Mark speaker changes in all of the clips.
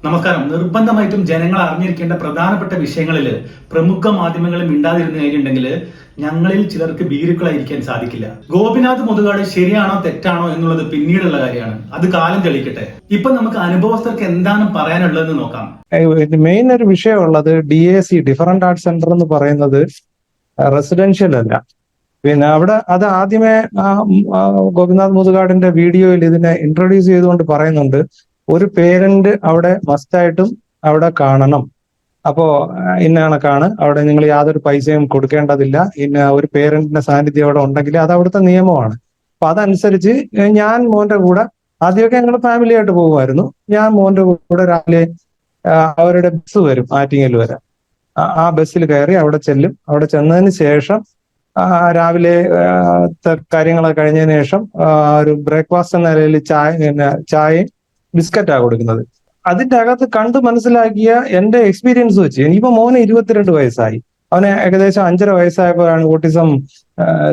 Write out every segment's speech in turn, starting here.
Speaker 1: നമസ്കാരം. നിർബന്ധമായിട്ടും ജനങ്ങൾ അറിഞ്ഞിരിക്കേണ്ട പ്രധാനപ്പെട്ട വിഷയങ്ങളിൽ പ്രമുഖ മാധ്യമങ്ങളും മിണ്ടാതിരുന്നു കഴിഞ്ഞിട്ടുണ്ടെങ്കിൽ ഞങ്ങളിൽ ചിലർക്ക് ഭീരുക്കളായിരിക്കാൻ സാധിക്കില്ല. ഗോപിനാഥ് മുതുകാട് ശരിയാണോ തെറ്റാണോ എന്നുള്ളത് പിന്നീടുള്ള കാര്യമാണ്. അത് കാലം തെളിയിക്കട്ടെ. ഇപ്പൊ നമുക്ക് അനുഭവസ്ഥർക്ക് എന്താണ് പറയാനുള്ളതെന്ന് നോക്കാം.
Speaker 2: മെയിൻ ഒരു വിഷയമുള്ളത് DAC, ഡിഫറന്റ് ആർട്സ് സെന്റർ എന്ന് പറയുന്നത് റെസിഡൻഷ്യൽ അല്ല. പിന്നെ അവിടെ അത് ആദ്യമേ ഗോപിനാഥ് മുതുകാടിന്റെ വീഡിയോയിൽ ഇതിനെ ഇൻട്രൊഡ്യൂസ് ചെയ്തുകൊണ്ട് പറയുന്നുണ്ട്, ഒരു പേരന്റ് അവിടെ മസ്റ്റായിട്ടും അവിടെ കാണണം. അപ്പോ ഇന്ന കണക്കാണ്, അവിടെ നിങ്ങൾ യാതൊരു പൈസയും കൊടുക്കേണ്ടതില്ല. ഇന്ന ഒരു പേരന്റിന്റെ സാന്നിധ്യം അവിടെ ഉണ്ടെങ്കിൽ അത് അവിടുത്തെ നിയമമാണ്. അപ്പൊ അതനുസരിച്ച് ഞാൻ മോന്റെ കൂടെ ആദ്യമൊക്കെ ഞങ്ങൾ ഫാമിലി ആയിട്ട് പോകുമായിരുന്നു. ഞാൻ മോന്റെ കൂടെ രാവിലെ അവരുടെ ബസ് വരും ആറ്റിങ്ങൽ വരെ. ആ ബസ്സിൽ കയറി അവിടെ ചെല്ലും. അവിടെ ചെന്നതിന് ശേഷം രാവിലെ കാര്യങ്ങളൊക്കെ കഴിഞ്ഞതിന് ശേഷം ഒരു ബ്രേക്ക്ഫാസ്റ്റ് എന്ന നിലയിൽ ചായയും ബിസ്ക്കറ്റാണ് കൊടുക്കുന്നത്. അതിന്റെ അകത്ത് കണ്ട് മനസ്സിലാക്കിയ എന്റെ എക്സ്പീരിയൻസ് വെച്ച്, ഇനിയിപ്പോ മോന് 22 വയസ്സായി. അവന് ഏകദേശം 5.5 വയസ്സായപ്പോഴാണ് ഓട്ടിസം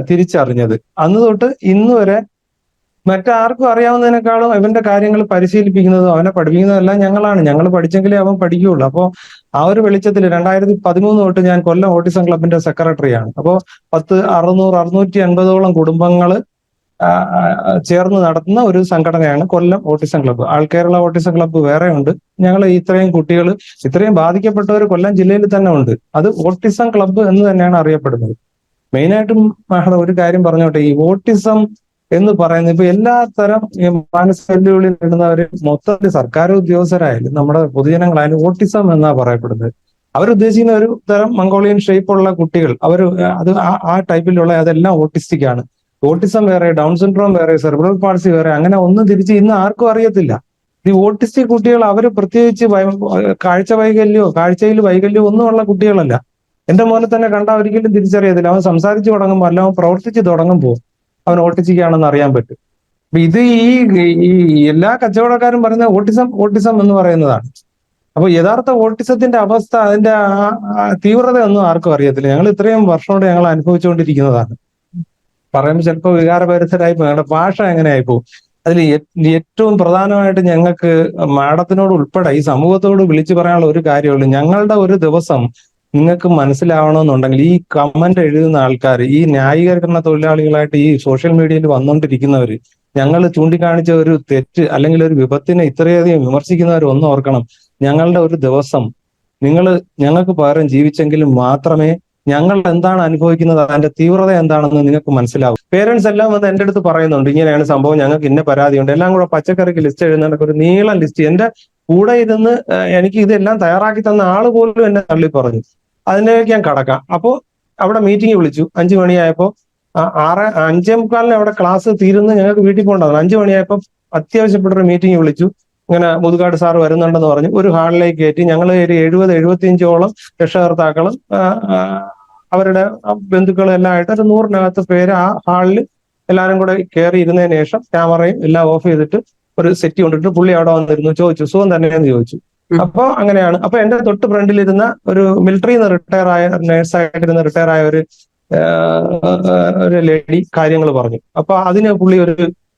Speaker 2: തിരിച്ചറിഞ്ഞത്. അന്ന് തൊട്ട് ഇന്ന് വരെ മറ്റാർക്കും അറിയാവുന്നതിനേക്കാളും ഇവന്റെ കാര്യങ്ങൾ പരിശീലിപ്പിക്കുന്നതും അവനെ പഠിപ്പിക്കുന്നതെല്ലാം ഞങ്ങളാണ്. ഞങ്ങൾ പഠിച്ചെങ്കിലേ അവൻ പഠിക്കുകയുള്ളൂ. അപ്പോൾ ആ ഒരു വെളിച്ചത്തിൽ 2013 തൊട്ട് ഞാൻ കൊല്ലം ഓട്ടിസം ക്ലബിന്റെ സെക്രട്ടറിയാണ്. അപ്പോൾ 650-650ഓളം കുടുംബങ്ങൾ ചേർന്ന് നടത്തുന്ന ഒരു സംഘടനയാണ് കൊല്ലം ഓട്ടിസം ക്ലബ്ബ്. ആൾ കേരള ഓട്ടിസം ക്ലബ്ബ് വേറെ ഉണ്ട്. ഞങ്ങൾ ഇത്രയും കുട്ടികൾ, ഇത്രയും ബാധിക്കപ്പെട്ടവർ കൊല്ലം ജില്ലയിൽ തന്നെ ഉണ്ട്. അത് ഓട്ടിസം ക്ലബ്ബ് എന്ന് തന്നെയാണ് അറിയപ്പെടുന്നത്. മെയിനായിട്ടും ഒരു കാര്യം പറഞ്ഞോട്ടെ, ഈ ഓട്ടിസം എന്ന് പറയുന്നത് ഇപ്പൊ എല്ലാ തരം മാനസിക വെല്ലുവിളി നേടുന്നവര് മൊത്തത്തിൽ സർക്കാർ ഉദ്യോഗസ്ഥരായാലും നമ്മുടെ പൊതുജനങ്ങളായാലും ഓട്ടിസം എന്നാ പറയപ്പെടുന്നത്. അവരുദ്ദേശിക്കുന്ന ഒരു തരം മംഗോളിയൻ ഷേപ്പുള്ള കുട്ടികൾ, അത് ആ ടൈപ്പിലുള്ള അതെല്ലാം ഓട്ടിസ്റ്റിക് ആണ്. ഓട്ടിസം വേറെ, ഡൗൺ സിൻഡ്രോം വേറെ, സെറിബ്രൽ പാൾസി വേറെ, അങ്ങനെ ഒന്നും തിരിച്ച് ഇന്ന് ആർക്കും അറിയത്തില്ല. ഈ ഓട്ടിസ്റ്റിക് കുട്ടികൾ അവര് പ്രത്യേകിച്ച് കാഴ്ചയിൽ വൈകല്യം ഒന്നുമുള്ള കുട്ടികളല്ല. എന്റെ മോനെ തന്നെ കണ്ടാൽ ഒരിക്കലും തിരിച്ചറിയത്തില്ല. അവൻ സംസാരിച്ചു തുടങ്ങുമ്പോൾ അല്ല, അവൻ പ്രവർത്തിച്ച് തുടങ്ങുമ്പോൾ അവൻ ഓട്ടിസ്റ്റിക് ആണെന്ന് അറിയാൻ പറ്റും. അപ്പൊ ഇത് ഈ എല്ലാ കച്ചവടക്കാരും പറയുന്ന ഓട്ടിസം എന്ന് പറയുന്നതാണ്. അപ്പൊ യഥാർത്ഥ ഓട്ടിസത്തിന്റെ അവസ്ഥ, അതിന്റെ തീവ്രത ഒന്നും ആർക്കും അറിയത്തില്ല. ഞങ്ങൾ ഇത്രയും വർഷം കൊണ്ട് ഞങ്ങൾ അനുഭവിച്ചുകൊണ്ടിരിക്കുന്നതാണ്. പറയുമ്പോൾ ചിലപ്പോൾ വികാരഭരിതരായി പോകും. ഞങ്ങളുടെ ഭാഷ എങ്ങനെയായി പോകും. അതിൽ ഏറ്റവും പ്രധാനമായിട്ട് ഞങ്ങൾക്ക് മാഡത്തിനോട് ഉൾപ്പെടെ ഈ സമൂഹത്തോട് വിളിച്ചു പറയാനുള്ള ഒരു കാര്യമുള്ളൂ. ഞങ്ങളുടെ ഒരു ദിവസം നിങ്ങൾക്ക് മനസ്സിലാവണമെന്നുണ്ടെങ്കിൽ ഈ കമന്റ് എഴുതുന്ന ആൾക്കാർ, ഈ ന്യായീകരണ തൊഴിലാളികളായിട്ട് ഈ സോഷ്യൽ മീഡിയയിൽ വന്നുകൊണ്ടിരിക്കുന്നവർ, ഞങ്ങൾ ചൂണ്ടിക്കാണിച്ച ഒരു തെറ്റ് അല്ലെങ്കിൽ ഒരു വിപത്തിനെ ഇത്രയധികം വിമർശിക്കുന്നവർ ഒന്ന് ഓർക്കണം, ഞങ്ങളുടെ ഒരു ദിവസം നിങ്ങൾ ഞങ്ങൾക്ക് പകരം ജീവിച്ചെങ്കിലും മാത്രമേ ഞങ്ങൾ എന്താണ് അനുഭവിക്കുന്നത്, അതിന്റെ തീവ്രത എന്താണെന്ന് നിങ്ങൾക്ക് മനസ്സിലാവും. പേരൻസ് എല്ലാം വന്ന് എൻ്റെ അടുത്ത് പറയുന്നുണ്ട്, ഇങ്ങനെയാണ് സംഭവം, ഞങ്ങൾക്ക് ഇന്ന പരാതിയുണ്ട്. എല്ലാം കൂടെ പച്ചക്കറിക്ക് ലിസ്റ്റ് എഴുതുന്നതിനൊക്കെ ഒരു നീളം ലിസ്റ്റ്. എന്റെ കൂടെ ഇരുന്ന് എനിക്ക് ഇതെല്ലാം തയ്യാറാക്കി തന്ന ആള് പോലും എന്നെ തള്ളി പറഞ്ഞു. അതിലേക്ക് ഞാൻ കടക്കാം. അപ്പോൾ അവിടെ മീറ്റിംഗ് വിളിച്ചു. 5 മണിയായപ്പോ 5:45 അവിടെ ക്ലാസ് തീരുന്ന് ഞങ്ങൾക്ക് വീട്ടിൽ പോകേണ്ടതാണ്. 5 മണിയായപ്പോ അത്യാവശ്യപ്പെട്ടൊരു മീറ്റിംഗ് വിളിച്ചു. ഇങ്ങനെ മുതുകാട് സാർ വരുന്നുണ്ടെന്ന് പറഞ്ഞു. ഒരു ഹാളിലേക്ക് കയറ്റി. ഞങ്ങൾ ഒരു 70-75ഓളം രക്ഷകർത്താക്കളും അവരുടെ ബന്ധുക്കളും എല്ലാം ആയിട്ട് ഒരു 100-നകത്ത് പേര് ആ ഹാളിൽ എല്ലാവരും കൂടെ കയറി ഇരുന്നതിന് ശേഷം ക്യാമറയും എല്ലാം ഓഫ് ചെയ്തിട്ട് ഒരു സെറ്റ് കൊണ്ടിട്ട് പുള്ളി അവിടെ വന്നിരുന്നു. ചോദിച്ചു, സുഖം തന്നെയെന്ന് ചോദിച്ചു. അപ്പൊ അങ്ങനെയാണ്. അപ്പൊ എന്റെ തൊട്ട് ഫ്രണ്ടിലിരുന്ന ഒരു മിലിറ്ററിയിൽ നിന്ന് നേഴ്സായിട്ടിരുന്ന റിട്ടയർ ആയ ഒരു ലേഡി കാര്യങ്ങൾ പറഞ്ഞു. അപ്പൊ അതിന് പുള്ളി ഒരു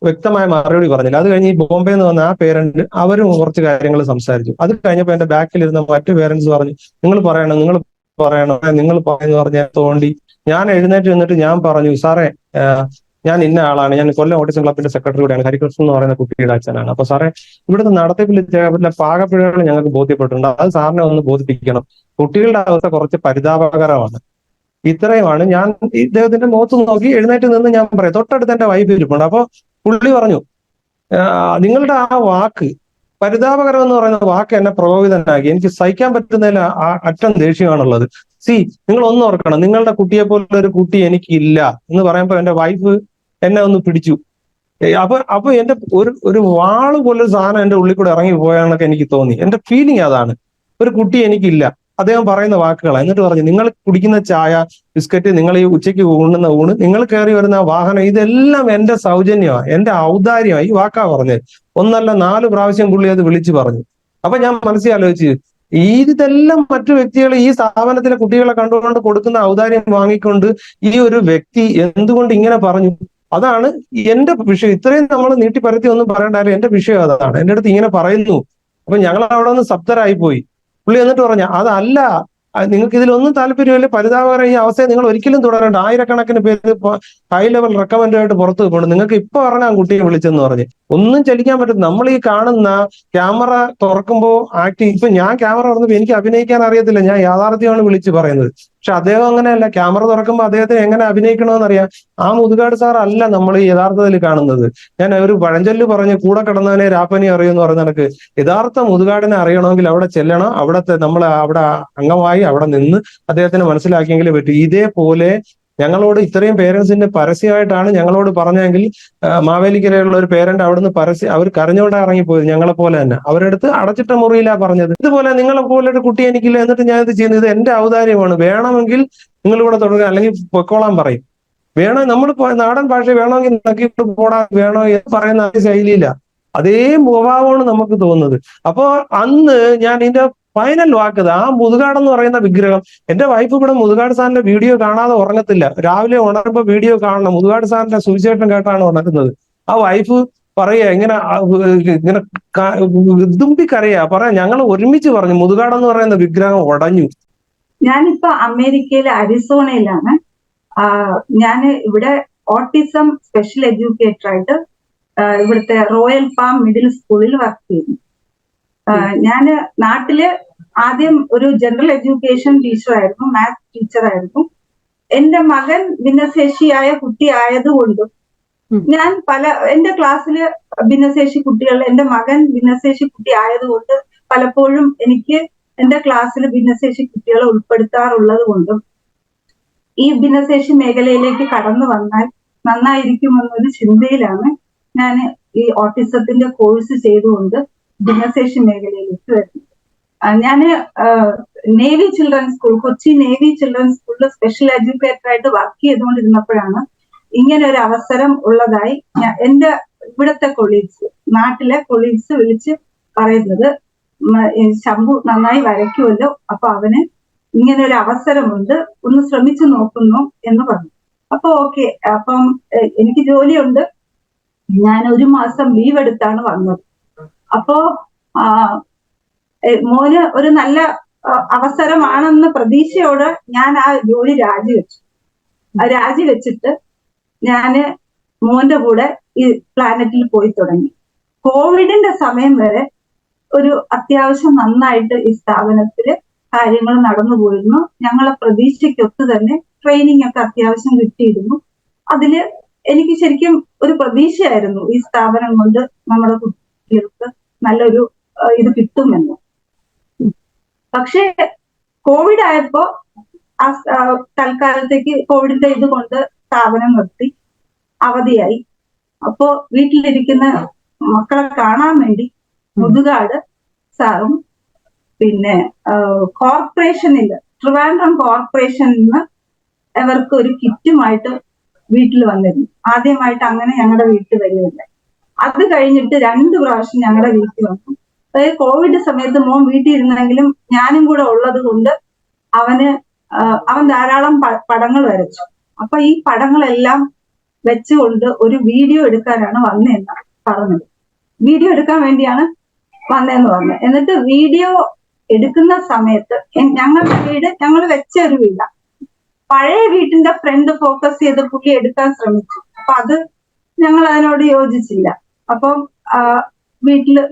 Speaker 2: വ്യക്തമായ മറുപടി പറഞ്ഞില്ല. അത് കഴിഞ്ഞ് ഈ ബോംബെ നിന്ന് വന്ന ആ പേരന്റ് അവരും കുറച്ച് കാര്യങ്ങൾ സംസാരിച്ചു. അത് കഴിഞ്ഞപ്പോൾ എന്റെ ബാക്കിലിരുന്ന മറ്റു പേരന്റ്സ് പറഞ്ഞു, നിങ്ങൾ പറയണം നിങ്ങൾ പറയുന്നു പറഞ്ഞ തോണ്ടി ഞാൻ എഴുന്നേറ്റ് നിന്നിട്ട് ഞാൻ പറഞ്ഞു, സാറേ ഞാൻ ഇന്ന ആളാണ്, ഞാൻ കൊല്ലം ഓട്ടിസം ക്ലബിന്റെ സെക്രട്ടറി കൂടെയാണ്, ഹരികൃഷ്ണൻ എന്ന് പറയുന്ന കുട്ടിയുടെ അച്ഛനാണ്. അപ്പൊ സാറേ, ഇവിടുത്തെ നടത്തിപ്പിൽ പാകപ്പിഴകൾ ഞങ്ങൾക്ക് ബോധ്യപ്പെട്ടിട്ടുണ്ട്, അത് സാറിനെ ഒന്ന് ബോധിപ്പിക്കണം. കുട്ടികളുടെ അവസ്ഥ കുറച്ച് പരിതാപകരമാണ്. ഇത്രയുമാണ്. ഞാൻ ഇദ്ദേഹത്തിന്റെ മുഖത്ത് നോക്കി എഴുന്നേറ്റ് നിന്ന് ഞാൻ പറയാം. തൊട്ടടുത്ത് എന്റെ വൈഫ് ഇരിപ്പുണ്ട്. അപ്പൊ പുള്ളി പറഞ്ഞു, നിങ്ങളുടെ ആ വാക്ക് പരിതാപകരം എന്ന് പറയുന്ന വാക്ക് എന്നെ പ്രകോപിതനാക്കി. എനിക്ക് സഹിക്കാൻ പറ്റുന്നതിൽ അറ്റം ദേഷ്യമാണുള്ളത്. നിങ്ങൾ ഒന്ന് ഓർക്കണം, നിങ്ങളുടെ കുട്ടിയെ പോലുള്ള ഒരു കുട്ടി എനിക്കില്ല എന്ന് പറയുമ്പോൾ എന്റെ വൈഫ് എന്നെ ഒന്ന് പിടിച്ചു. അപ്പൊ എന്റെ ഒരു വാള് പോലൊരു സാധനം എന്റെ ഉള്ളിൽ കൂടെ ഇറങ്ങി പോയാണെന്നൊക്കെ എനിക്ക് തോന്നി. എന്റെ ഫീലിംഗ് അതാണ്. ഒരു കുട്ടി എനിക്കില്ല, അദ്ദേഹം പറയുന്ന വാക്കുകളാണ്. എന്നിട്ട് പറഞ്ഞു, നിങ്ങൾ കുടിക്കുന്ന ചായ, ബിസ്ക്കറ്റ്, നിങ്ങൾ ഈ ഉച്ചയ്ക്ക് ഉണ്ണുന്ന ഊണ്, നിങ്ങൾ കയറി വരുന്ന വാഹനം, ഇതെല്ലാം എന്റെ സൗജന്യമാണ്, എന്റെ ഔദാര്യമാണ്. ഈ വാക്കാ പറഞ്ഞത്. 1-4 പ്രാവശ്യം പുള്ളി അത് വിളിച്ചു പറഞ്ഞു. അപ്പൊ ഞാൻ മനസ്സിലാലോചിച്ച്, ഇതെല്ലാം മറ്റു വ്യക്തികൾ ഈ സ്ഥാപനത്തിലെ കുട്ടികളെ കണ്ടുകൊണ്ട് കൊടുക്കുന്ന ഔദാര്യം വാങ്ങിക്കൊണ്ട് ഈ ഒരു വ്യക്തി എന്തുകൊണ്ട് ഇങ്ങനെ പറഞ്ഞു? അതാണ് എന്റെ വിഷയം. ഇത്രയും നമ്മൾ നീട്ടിപ്പരത്തി ഒന്നും പറയണ്ടായാലും എന്റെ വിഷയം അതാണ്. എന്റെ അടുത്ത് ഇങ്ങനെ പറയുന്നു, അപ്പൊ ഞങ്ങൾ അവിടെ നിന്ന് സ്തബ്ധരായി പോയി. പുള്ളി എന്നിട്ട് പറഞ്ഞ അതല്ല, നിങ്ങൾക്ക് ഇതിലൊന്നും താല്പര്യമില്ല, പരിതാപകരം ഈ അവസ്ഥയെ നിങ്ങൾ ഒരിക്കലും തുടരണ്ട, ആയിരക്കണക്കിന് പേര് ഹൈ ലെവൽ റെക്കമെൻഡായിട്ട് പുറത്ത് പോകണം, നിങ്ങൾക്ക് ഇപ്പൊ ഇറങ്ങാൻ കുട്ടിയെ വിളിച്ചെന്ന് പറഞ്ഞ്. ഒന്നും ചലിക്കാൻ പറ്റും. നമ്മൾ ഈ കാണുന്ന ക്യാമറ തുറക്കുമ്പോൾ ആക്ടിങ്, ഇപ്പൊ ഞാൻ ക്യാമറ തുറന്നപ്പോ എനിക്ക് അഭിനയിക്കാൻ അറിയത്തില്ല, ഞാൻ യാഥാർത്ഥ്യമാണ് വിളിച്ച് പറയുന്നത്. പക്ഷെ അദ്ദേഹം അങ്ങനെയല്ല, ക്യാമറ തുറക്കുമ്പോൾ അദ്ദേഹത്തിന് എങ്ങനെ അഭിനയിക്കണമെന്ന് അറിയാം. ആ മുതുകാട് സാർ അല്ല നമ്മൾ ഈ യഥാർത്ഥത്തിൽ കാണുന്നത്. ഞാൻ ഒരു പഴഞ്ചൊല്ല് പറഞ്ഞ് കൂടെ കിടന്നവനെ രാപ്പനി അറിയുമെന്ന് പറഞ്ഞ കണക്ക് യഥാർത്ഥ മുതുകാടിനെ അറിയണമെങ്കിൽ അവിടെ ചെല്ലണം, അവിടത്തെ നമ്മൾ അവിടെ അംഗമായി അവിടെ നിന്ന് അദ്ദേഹത്തിന് മനസ്സിലാക്കിയെങ്കിലേ പറ്റൂ. ഇതേപോലെ ഞങ്ങളോട് ഇത്രയും പേരൻസിന്റെ പരസ്യമായിട്ടാണ് ഞങ്ങളോട് പറഞ്ഞെങ്കിൽ മാവേലിക്കരയുള്ള ഒരു പേരന്റ് അവിടുന്ന് അവർ കരഞ്ഞോടെ ഇറങ്ങിപ്പോയത്, ഞങ്ങളെ പോലെ തന്നെ. അവരെടുത്ത് അടച്ചിട്ട മുറിയിലാ പറഞ്ഞത്, ഇതുപോലെ നിങ്ങളെ പോലെ ഒരു കുട്ടി എനിക്കില്ല, എന്നിട്ട് ഞാൻ ഇത് ചെയ്യുന്നത്, ഇത് എന്റെ ഔദാര്യമാണ്, വേണമെങ്കിൽ നിങ്ങൾ ഇവിടെ തുടരുക, അല്ലെങ്കിൽ പൊക്കോളാൻ പറയും. വേണം നമ്മൾ നാടൻ ഭാഷ വേണമെങ്കിൽ നക്കിയിട്ട് പോടാ വേണോ എന്ന് പറയുന്ന ആ ശൈലിയില്ല, അതേ മുഖഭാവമാണ് നമുക്ക് തോന്നുന്നത്. അപ്പോ അന്ന് ഞാൻ ഇതിന്റെ ഫൈനൽ വാക്കത്, ആ മുതുകാട് എന്ന് പറയുന്ന വിഗ്രഹം, എന്റെ വൈഫ് ഇവിടെ മുതുകാട് സാറിന്റെ വീഡിയോ കാണാതെ ഉറങ്ങത്തില്ല. രാവിലെ ഉണരുമ്പോ വീഡിയോ കാണണം, മുതുകാട് സാറിന്റെ സുവിശേഷം കേട്ടാണ് ഉണരുന്നത്. ആ വൈഫ് പറയാ ഇങ്ങനെ ഇതുമ്പിക്കറിയാ പറയാ, ഞങ്ങൾ ഒരുമിച്ച് പറഞ്ഞു മുതുകാട് എന്ന് പറയുന്ന വിഗ്രഹം ഉടഞ്ഞു.
Speaker 3: ഞാനിപ്പോ അമേരിക്കയിലെ അരിസോണയിലാണ്. ഞാൻ ഇവിടെ ഓട്ടിസം സ്പെഷ്യൽ എഡ്യൂക്കേറ്റർ ആയിട്ട് ഇവിടുത്തെ റോയൽ പാം മിഡിൽ സ്കൂളിൽ വർക്ക് ചെയ്യുന്നു. ഞാന് നാട്ടില് ആദ്യം ഒരു ജനറൽ എഡ്യൂക്കേഷൻ ടീച്ചറായിരുന്നു, മാത്സ് ടീച്ചറായിരുന്നു. എന്റെ മകൻ ഭിന്നശേഷിയായ കുട്ടി ആയതുകൊണ്ടും ഞാൻ എന്റെ ക്ലാസ്സില് ഭിന്നശേഷി കുട്ടികൾ, എന്റെ മകൻ ഭിന്നശേഷി കുട്ടി ആയതുകൊണ്ട് പലപ്പോഴും എനിക്ക് എന്റെ ക്ലാസ്സിൽ ഭിന്നശേഷി കുട്ടികളെ ഉൾപ്പെടുത്താറുള്ളത് കൊണ്ടും ഈ ഭിന്നശേഷി മേഖലയിലേക്ക് കടന്നു വന്നാൽ നന്നായിരിക്കുമെന്നൊരു ചിന്തയിലാണ് ഞാൻ ഈ ഓട്ടിസത്തിന്റെ കോഴ്സ് ചെയ്തുകൊണ്ട് ഭിന്നശേഷി മേഖലയിലേക്ക് വരുന്നത്. ഞാന് navy children's school, Kochi navy children's സ്കൂളിൽ സ്പെഷ്യൽ എഡ്യൂക്കേറ്റർ ആയിട്ട് വർക്ക് ചെയ്തുകൊണ്ടിരുന്നപ്പോഴാണ് ഇങ്ങനെ ഒരു അവസരം ഉള്ളതായി എന്റെ ഇവിടുത്തെ കൊളീഗ്സ്, നാട്ടിലെ കൊളീഗ്സ് വിളിച്ച് പറയുന്നത്, ശംഭു നന്നായി വരയ്ക്കുമല്ലോ, അപ്പൊ അവന് ഇങ്ങനെ ഒരു അവസരമുണ്ട്, ഒന്ന് ശ്രമിച്ചു നോക്കുന്നു എന്ന് പറഞ്ഞു. അപ്പൊ ഓക്കെ, അപ്പം എനിക്ക് ജോലിയുണ്ട്, ഞാൻ 1 മാസം ലീവ് എടുത്താണ് വന്നത്. അപ്പോ മോന് ഒരു നല്ല അവസരമാണെന്ന് പ്രതീക്ഷയോടെ ഞാൻ ആ ജോലി രാജിവെച്ചിട്ട് ഞാന് മോന്റെ കൂടെ ഈ പ്ലാനറ്റിൽ പോയി തുടങ്ങി. കോവിഡിന്റെ സമയം വരെ ഒരു അത്യാവശ്യം നന്നായിട്ട് ഈ സ്ഥാപനത്തില് കാര്യങ്ങൾ നടന്നു പോയിരുന്നു. ഞങ്ങളെ പ്രതീക്ഷയ്ക്കൊത്ത് തന്നെ ട്രെയിനിങ് ഒക്കെ അത്യാവശ്യം കിട്ടിയിരുന്നു. അതില് എനിക്ക് ശരിക്കും ഒരു പ്രതീക്ഷയായിരുന്നു, ഈ സ്ഥാപനം കൊണ്ട് നമ്മുടെ കുട്ടികൾക്ക് നല്ലൊരു ഇത് കിട്ടുമെന്ന്. പക്ഷേ കോവിഡ് ആയപ്പോ തൽക്കാലത്തേക്ക് കോവിഡിന്റെ ഇത് കൊണ്ട് സ്ഥാപനം നിർത്തി, അവധിയായി. അപ്പോ വീട്ടിലിരിക്കുന്ന മക്കളെ കാണാൻ വേണ്ടി മുതുകാട് സാറും പിന്നെ ട്രിവാൻഡ്രം കോർപ്പറേഷനിൽ നിന്ന് അവർക്ക് ഒരു കിറ്റുമായിട്ട് വീട്ടിൽ വന്നിരുന്നു. ആദ്യമായിട്ട് അങ്ങനെ ഞങ്ങളുടെ വീട്ടിൽ വരുന്നില്ല. അത് കഴിഞ്ഞിട്ട് 2 പ്രാവശ്യം ഞങ്ങളുടെ വീട്ടിൽ വന്നു. അതായത് കോവിഡ് സമയത്ത് മോൻ വീട്ടിൽ ഇരുന്നെങ്കിലും ഞാനും കൂടെ ഉള്ളത് കൊണ്ട് അവൻ ധാരാളം പടങ്ങൾ വരച്ചു. അപ്പൊ ഈ പടങ്ങളെല്ലാം വെച്ചുകൊണ്ട് ഒരു വീഡിയോ എടുക്കാനാണ് വന്നതെന്നാണ് പറഞ്ഞത്. വീഡിയോ എടുക്കാൻ വേണ്ടിയാണ് വന്നതെന്ന് പറഞ്ഞു. എന്നിട്ട് വീഡിയോ എടുക്കുന്ന സമയത്ത് ഞങ്ങളുടെ വീട് ഞങ്ങൾ വെച്ച ഒരു വീടാണ്. പഴയ വീട്ടിന്റെ ഫ്രണ്ട് ഫോക്കസ് ചെയ്ത് പുള്ളി എടുക്കാൻ ശ്രമിച്ചു. അപ്പൊ അത് ഞങ്ങൾ അതിനോട് യോജിച്ചില്ല. അപ്പം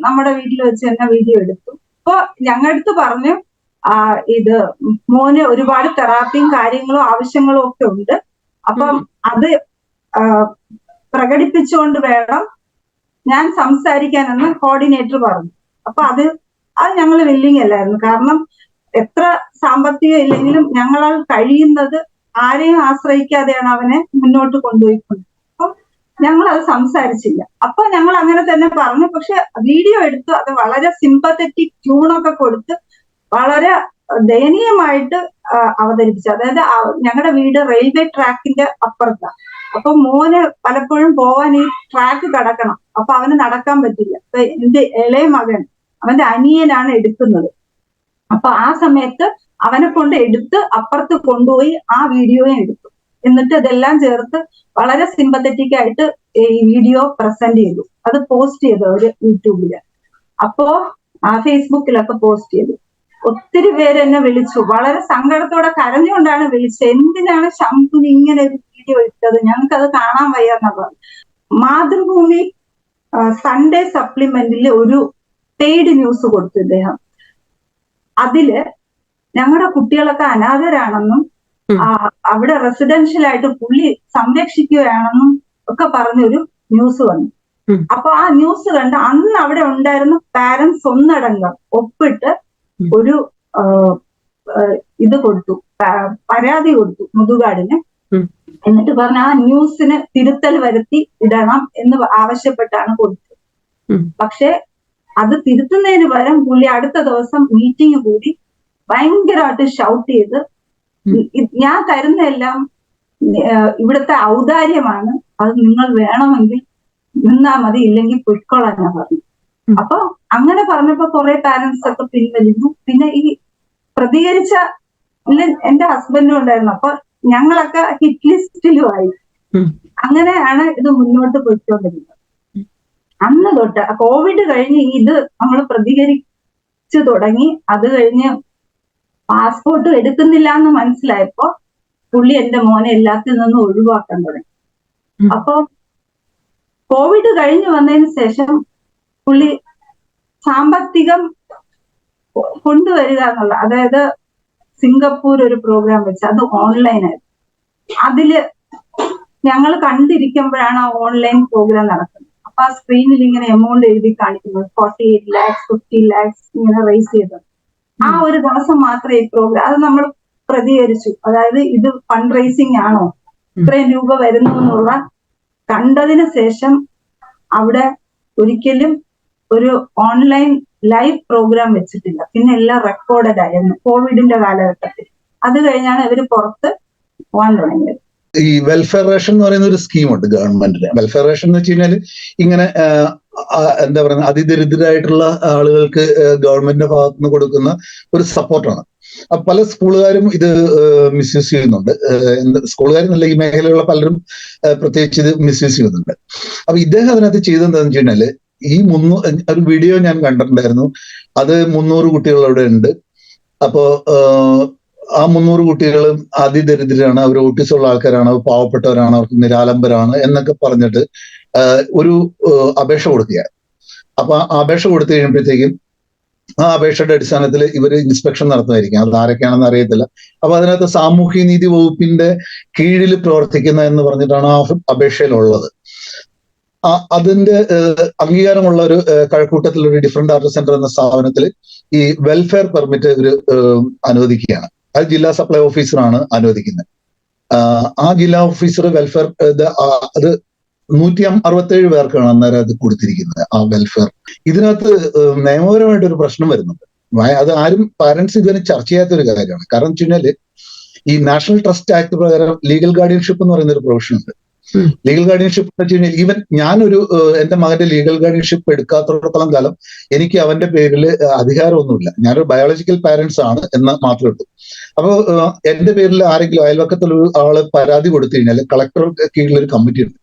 Speaker 3: നമ്മുടെ വീട്ടിൽ വെച്ച് തന്നെ വീഡിയോ എടുത്തു. അപ്പൊ ഞങ്ങളടുത്ത് പറഞ്ഞു, ഇത് മോന് ഒരുപാട് തെറാപ്പിയും കാര്യങ്ങളും ആവശ്യങ്ങളും ഒക്കെ ഉണ്ട്, അപ്പം അത് പ്രകടിപ്പിച്ചുകൊണ്ട് വേണം ഞാൻ സംസാരിക്കാനെന്ന് കോർഡിനേറ്റർ പറഞ്ഞു. അപ്പൊ അത് ഞങ്ങൾ വില്ലിങ് അല്ലായിരുന്നു. കാരണം എത്ര സാമ്പത്തികം ഇല്ലെങ്കിലും ഞങ്ങളാൽ കഴിയുന്നത് ആരെയും ആശ്രയിക്കാതെയാണ് അവനെ മുന്നോട്ട് കൊണ്ടുപോയിക്കൊണ്ടത്. അപ്പം ഞങ്ങൾ അത് സംസാരിച്ചില്ല. അപ്പൊ ഞങ്ങൾ അങ്ങനെ തന്നെ പറഞ്ഞു. പക്ഷെ വീഡിയോ എടുത്തു, അത് വളരെ സിമ്പത്തറ്റിക് ട്യൂണൊക്കെ കൊടുത്ത് വളരെ ദയനീയമായിട്ട് അവതരിപ്പിച്ചു. അതായത് ഞങ്ങളുടെ വീട് റെയിൽവേ ട്രാക്കിന്റെ അപ്പുറത്താണ്. അപ്പൊ മോന് പലപ്പോഴും പോവാൻ ഈ ട്രാക്ക് കടക്കണം. അപ്പൊ അവന് നടക്കാൻ പറ്റില്ല. അപ്പൊ എന്റെ ഇളയ മകൻ, അവന്റെ അനിയനാണ് എടുക്കുന്നത്. അപ്പൊ ആ സമയത്ത് അവനെ കൊണ്ട് എടുത്ത് അപ്പുറത്ത് കൊണ്ടുപോയി ആ വീഡിയോയും എടുത്തു. എന്നിട്ട് ഇതെല്ലാം ചേർത്ത് വളരെ സിമ്പത്തറ്റിക് ആയിട്ട് ഈ വീഡിയോ പ്രസന്റ് ചെയ്തു. അത് പോസ്റ്റ് ചെയ്തു അവര് യൂട്യൂബില്. അപ്പോ ഫേസ്ബുക്കിലൊക്കെ പോസ്റ്റ് ചെയ്തു. ഒത്തിരി പേര് എന്നെ വിളിച്ചു, വളരെ സങ്കടത്തോടെ കരഞ്ഞുകൊണ്ടാണ് വിളിച്ചത്. എന്തിനാണ് ശംഖുന് ഇങ്ങനെ ഒരു വീഡിയോ ഇട്ടത്, ഞങ്ങൾക്ക് അത് കാണാൻ വയ്യാന്നാ പറഞ്ഞു. മാതൃഭൂമി സൺഡേ സപ്ലിമെന്റിൽ ഒരു പെയ്ഡ് ന്യൂസ് കൊടുത്തു ഇദ്ദേഹം. അതില് ഞങ്ങളുടെ കുട്ടികളൊക്കെ അനാഥരാണെന്നും അവിടെ റെസിഡൻഷ്യൽ ആയിട്ട് പുള്ളി സംരക്ഷിക്കുകയാണെന്നും ഒക്കെ പറഞ്ഞൊരു ന്യൂസ് വന്നു. അപ്പൊ ആ ന്യൂസ് കണ്ട് അന്ന് അവിടെ ഉണ്ടായിരുന്ന പാരന്റ്സ് ഒന്നടങ്കം ഒപ്പിട്ട് ഒരു ഇത് കൊടുത്തു, പരാതി കൊടുത്തു മുതുകാടിന്. എന്നിട്ട് പറഞ്ഞ ആ ന്യൂസിന് തിരുത്തൽ വരുത്തി ഇടണം എന്ന് ആവശ്യപ്പെട്ടാണ് കൊടുത്തത്. പക്ഷെ അത് തിരുത്തുന്നതിന് പകരം പുള്ളി അടുത്ത ദിവസം മീറ്റിംഗ് കൂടി ഭയങ്കരമായിട്ട് ഷൗട്ട് ചെയ്ത്, ഞാൻ തരുന്നതെല്ലാം ഇവിടുത്തെ ഔദാര്യമാണ്, അത് നിങ്ങൾ വേണമെങ്കിൽ നിന്നാ മതി, ഇല്ലെങ്കിൽ പൊയ്ക്കൊള്ളാനാ പറഞ്ഞു. അപ്പൊ അങ്ങനെ പറഞ്ഞപ്പോ കുറെ പാരന്റ്സ് ഒക്കെ പിൻവലിഞ്ഞു. പിന്നെ ഈ പ്രതികരിച്ച എന്റെ ഹസ്ബൻഡും ഉണ്ടായിരുന്നു. അപ്പൊ ഞങ്ങളൊക്കെ ഹിറ്റ് ലിസ്റ്റിലുമായി. അങ്ങനെയാണ് ഇത് മുന്നോട്ട് പോയിക്കൊണ്ടിരുന്നത്. അന്ന് തൊട്ട് കോവിഡ് കഴിഞ്ഞ് ഇത് നമ്മൾ പ്രതികരിച്ചു തുടങ്ങി. അത് കഴിഞ്ഞ് പാസ്പോർട്ട് എടുക്കുന്നില്ല എന്ന് മനസ്സിലായപ്പോ പുള്ളി എന്റെ മോനെ എല്ലാത്തിൽ നിന്നും ഒഴിവാക്കാൻ തുടങ്ങി. അപ്പൊ കോവിഡ് കഴിഞ്ഞ് വന്നതിന് ശേഷം പുള്ളി സാമ്പത്തികം കൊണ്ടുവരിക എന്നുള്ള, അതായത് സിംഗപ്പൂർ ഒരു പ്രോഗ്രാം വെച്ച് അത് ഓൺലൈനായിരുന്നു. അതില് ഞങ്ങൾ കണ്ടിരിക്കുമ്പോഴാണ് ആ ഓൺലൈൻ പ്രോഗ്രാം നടക്കുന്നത്. അപ്പൊ ആ സ്ക്രീനിൽ ഇങ്ങനെ എമൗണ്ട് എഴുതി കാണിക്കുന്നത് 48 lakhs 50 lakhs ഇങ്ങനെ റേസ് ചെയ്തത്. ആ ഒരു ദിവസം മാത്രമേ ഈ പ്രോഗ്രാം, അത് നമ്മൾ പ്രതികരിച്ചു. അതായത് ഇത് ഫണ്ട് റേസിംഗ് ആണോ, ഇത്രയും രൂപ വരുന്നു എന്നുള്ള കണ്ടതിന് ശേഷം അവിടെ ഒരിക്കലും ഒരു ഓൺലൈൻ ലൈവ് പ്രോഗ്രാം വെച്ചിട്ടില്ല. പിന്നെ എല്ലാം റെക്കോർഡഡ് ആയിരുന്നു കോവിഡിന്റെ കാലഘട്ടത്തിൽ. അത് കഴിഞ്ഞാണ് ഇവര് പുറത്ത് പോകാൻ തുടങ്ങിയത്.
Speaker 4: ഈ വെൽഫെയർ റേഷൻ എന്ന് പറയുന്ന ഒരു സ്കീമുണ്ട് ഗവൺമെന്റിന്റെ. വെൽഫെയർ റേഷൻ എന്ന് വെച്ച് കഴിഞ്ഞാൽ ഇങ്ങനെ എന്താ പറയുക, അതിദരിദ്രരായിട്ടുള്ള ആളുകൾക്ക് ഗവൺമെന്റിന്റെ ഭാഗത്ത് നിന്ന് കൊടുക്കുന്ന ഒരു സപ്പോർട്ടാണ്. പല സ്കൂളുകാരും ഇത് മിസ്യൂസ് ചെയ്യുന്നുണ്ട്. സ്കൂളുകാരെന്നല്ല, ഈ മേഖലയിലുള്ള പലരും പ്രത്യേകിച്ച് ഇത് മിസ്യൂസ് ചെയ്യുന്നുണ്ട്. അപ്പൊ ഇദ്ദേഹം അതിനകത്ത് ചെയ്തെന്താണെന്ന് വെച്ച് കഴിഞ്ഞാല്, ഈ ഒരു വീഡിയോ ഞാൻ കണ്ടിട്ടുണ്ടായിരുന്നു. അത് 300 കുട്ടികൾ അവിടെ ഉണ്ട്. അപ്പോ ആ 300 കുട്ടികളും അതിദരിദ്രരാണ്, അവർ ഓട്ടിസം ഉള്ള ആൾക്കാരാണ്, പാവപ്പെട്ടവരാണ്, അവർക്ക് നിരാലംബരാണ് എന്നൊക്കെ പറഞ്ഞിട്ട് ഒരു അപേക്ഷ കൊടുക്കുകയാണ്. അപ്പൊ ആ അപേക്ഷ കൊടുത്തു കഴിയുമ്പോഴത്തേക്കും ആ അപേക്ഷയുടെ അടിസ്ഥാനത്തിൽ ഇവർ ഇൻസ്പെക്ഷൻ നടത്തുന്നതായിരിക്കും. അത് ആരൊക്കെയാണെന്ന് അറിയത്തില്ല. അപ്പൊ അതിനകത്ത് സാമൂഹ്യ നീതി വകുപ്പിന്റെ കീഴിൽ പ്രവർത്തിക്കുന്ന എന്ന് പറഞ്ഞിട്ടാണ് ആ അപേക്ഷയിലുള്ളത്. അതിന്റെ അംഗീകാരമുള്ള ഒരു കഴക്കൂട്ടത്തിൽ ഒരു ഡിഫറൻറ്റ് ആർട്ട് സെന്റർ എന്ന സ്ഥാപനത്തിൽ ഈ വെൽഫെയർ പെർമിറ്റ് ഇവർ അനുവദിക്കുകയാണ്. അത് ജില്ലാ സപ്ലൈ ഓഫീസറാണ് അനുവദിക്കുന്നത്. ആ ജില്ലാ ഓഫീസർ വെൽഫെയർ അത് 167 പേർക്കാണ് അന്നേരം അത് കൊടുത്തിരിക്കുന്നത് ആ വെൽഫെയർ. ഇതിനകത്ത് നിയമപരമായിട്ടൊരു പ്രശ്നം വരുന്നുണ്ട്. അത് ആരും പാരന്റ്സ് ഇതുവരെ ചർച്ച ചെയ്യാത്ത ഒരു കാര്യമാണ്. കാരണം വെച്ച് കഴിഞ്ഞാല് ഈ നാഷണൽ ട്രസ്റ്റ് ആക്ട് പ്രകാരം ലീഗൽ ഗാർഡിയൻഷിപ്പ് എന്ന് പറയുന്ന ഒരു പ്രൊവിഷൻ ഉണ്ട്. ലീഗൽ ഗാർഡിയൻഷിപ്പ് എന്ന് വെച്ച് കഴിഞ്ഞാൽ ഈവൻ ഞാനൊരു എന്റെ മകന്റെ ലീഗൽ ഗാർഡിയൻഷിപ്പ് എടുക്കാത്തടത്തോളം കാലം എനിക്ക് അവന്റെ പേരിൽ അധികാരമൊന്നുമില്ല. ഞാനൊരു ബയോളജിക്കൽ പാരന്റ്സ് ആണ് എന്ന് മാത്രമേ ഉള്ളൂ. അപ്പോൾ എന്റെ പേരിൽ ആരെങ്കിലും അയൽവക്കത്തുള്ള ആള് പരാതി കൊടുത്തു കഴിഞ്ഞാൽ കളക്ടറുടെ കീഴിലൊരു കമ്മിറ്റി ഉണ്ട്.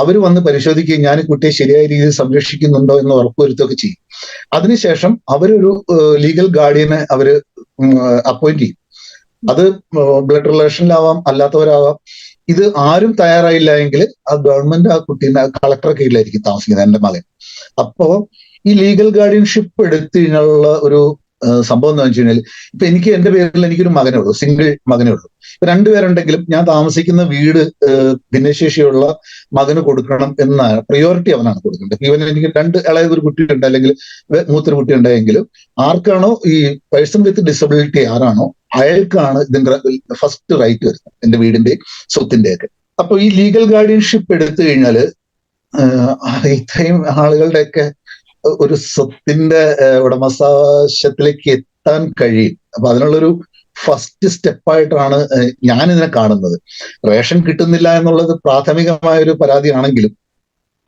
Speaker 4: അവർ വന്ന് പരിശോധിക്കുകയും ഞാൻ കുട്ടിയെ ശരിയായ രീതിയിൽ സംരക്ഷിക്കുന്നുണ്ടോ എന്ന് ഉറപ്പുവരുത്തുകയൊക്കെ ചെയ്യും. അതിനുശേഷം അവരൊരു ലീഗൽ ഗാർഡിയനെ അവര് അപ്പോയിന്റ് ചെയ്യും. അത് ബ്ലഡ് റിലേഷനിലാവാം, അല്ലാത്തവരാവാം. ഇത് ആരും തയ്യാറായില്ല എങ്കിൽ ആ ഗവൺമെന്റ് ആ കുട്ടീനെ കളക്ടറെ കീഴിലായിരിക്കും താമസിക്കുന്നത്, എന്റെ മകൻ. അപ്പോ ഈ ലീഗൽ ഗാർഡിയൻഷിപ്പ് എടുത്തു കഴിഞ്ഞാലുള്ള ഒരു സംഭവം എന്ന് വെച്ച് കഴിഞ്ഞാൽ, ഇപ്പൊ എനിക്ക് എന്റെ പേരിൽ എനിക്കൊരു മകനേ ഉള്ളൂ, സിംഗിൾ മകനേ ഉള്ളൂ. ഇപ്പൊ 2 പേരുണ്ടെങ്കിലും ഞാൻ താമസിക്കുന്ന വീട് ഭിന്നശേഷിയുള്ള മകന് കൊടുക്കണം എന്ന പ്രയോറിറ്റി അവനാണ് കൊടുക്കേണ്ടത്. ഈവൻ എനിക്ക് 2 ഇളയൊരു കുട്ടിയുണ്ട് അല്ലെങ്കിൽ മൂത്തൊരു കുട്ടി ഉണ്ടായെങ്കിലും ആർക്കാണോ ഈ പേഴ്സൺ വിത്ത് ഡിസബിലിറ്റി ആരാണോ അയാൾക്കാണ് ഇതിന്റെ ഫസ്റ്റ് റൈറ്റ് വരുന്നത്, എന്റെ വീടിന്റെ സ്വത്തിന്റെയൊക്കെ. അപ്പൊ ഈ ലീഗൽ ഗാർഡിയൻഷിപ്പ് എടുത്തു കഴിഞ്ഞാല് ഇത്രയും ആളുകളുടെയൊക്കെ ഒരു സ്വത്തിന്റെ ഉടമസ്ഥാവകാശത്തിലേക്ക് എത്താൻ കഴിയും. അപ്പൊ അതിനുള്ളൊരു ഫസ്റ്റ് സ്റ്റെപ്പായിട്ടാണ് ഞാൻ ഇതിനെ കാണുന്നത്. റേഷൻ കിട്ടുന്നില്ല എന്നുള്ളത് പ്രാഥമികമായ ഒരു പരാതിയാണെങ്കിലും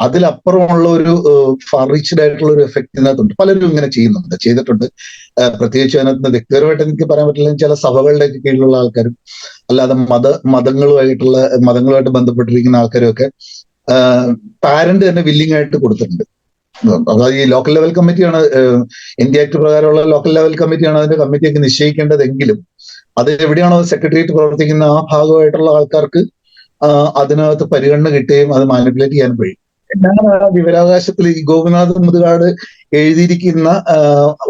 Speaker 4: അതിലപ്പുറമുള്ള ഒരു ഫാർ റീച്ച്ഡ് ആയിട്ടുള്ള ഒരു എഫക്ട് ഇതിനകത്തുണ്ട്. പലരും ഇങ്ങനെ ചെയ്തിട്ടുണ്ട്. പ്രത്യേകിച്ച് അതിനകത്ത് വ്യക്തിപരമായിട്ട് എനിക്ക് പറയാൻ പറ്റില്ല, ചില സഭകളുടെ കീഴിലുള്ള ആൾക്കാരും അല്ലാതെ മതങ്ങളുമായിട്ട് ബന്ധപ്പെട്ടിരിക്കുന്ന ആൾക്കാരും ഒക്കെ പാരന്റ് തന്നെ വില്ലിംഗ് ആയിട്ട് കൊടുത്തിട്ടുണ്ട്. അതായത് ഈ ലോക്കൽ ലെവൽ കമ്മിറ്റിയാണ്, ഇന്ത്യ ആക്ട് പ്രകാരമുള്ള ലോക്കൽ ലെവൽ കമ്മിറ്റിയാണ് അതിന്റെ കമ്മിറ്റിയൊക്കെ നിശ്ചയിക്കേണ്ടതെങ്കിലും അത് എവിടെയാണോ സെക്രട്ടേറിയറ്റ് പ്രവർത്തിക്കുന്ന ആ ഭാഗമായിട്ടുള്ള ആൾക്കാർക്ക് അതിനകത്ത് പരിഗണന കിട്ടുകയും അത് മാനിപ്പുലേറ്റ് ചെയ്യാൻ കഴിയും. എന്നാണ് വിവരാവകാശത്തിൽ ഈ ഗോപിനാഥ് മുതുകാട് എഴുതിയിരിക്കുന്ന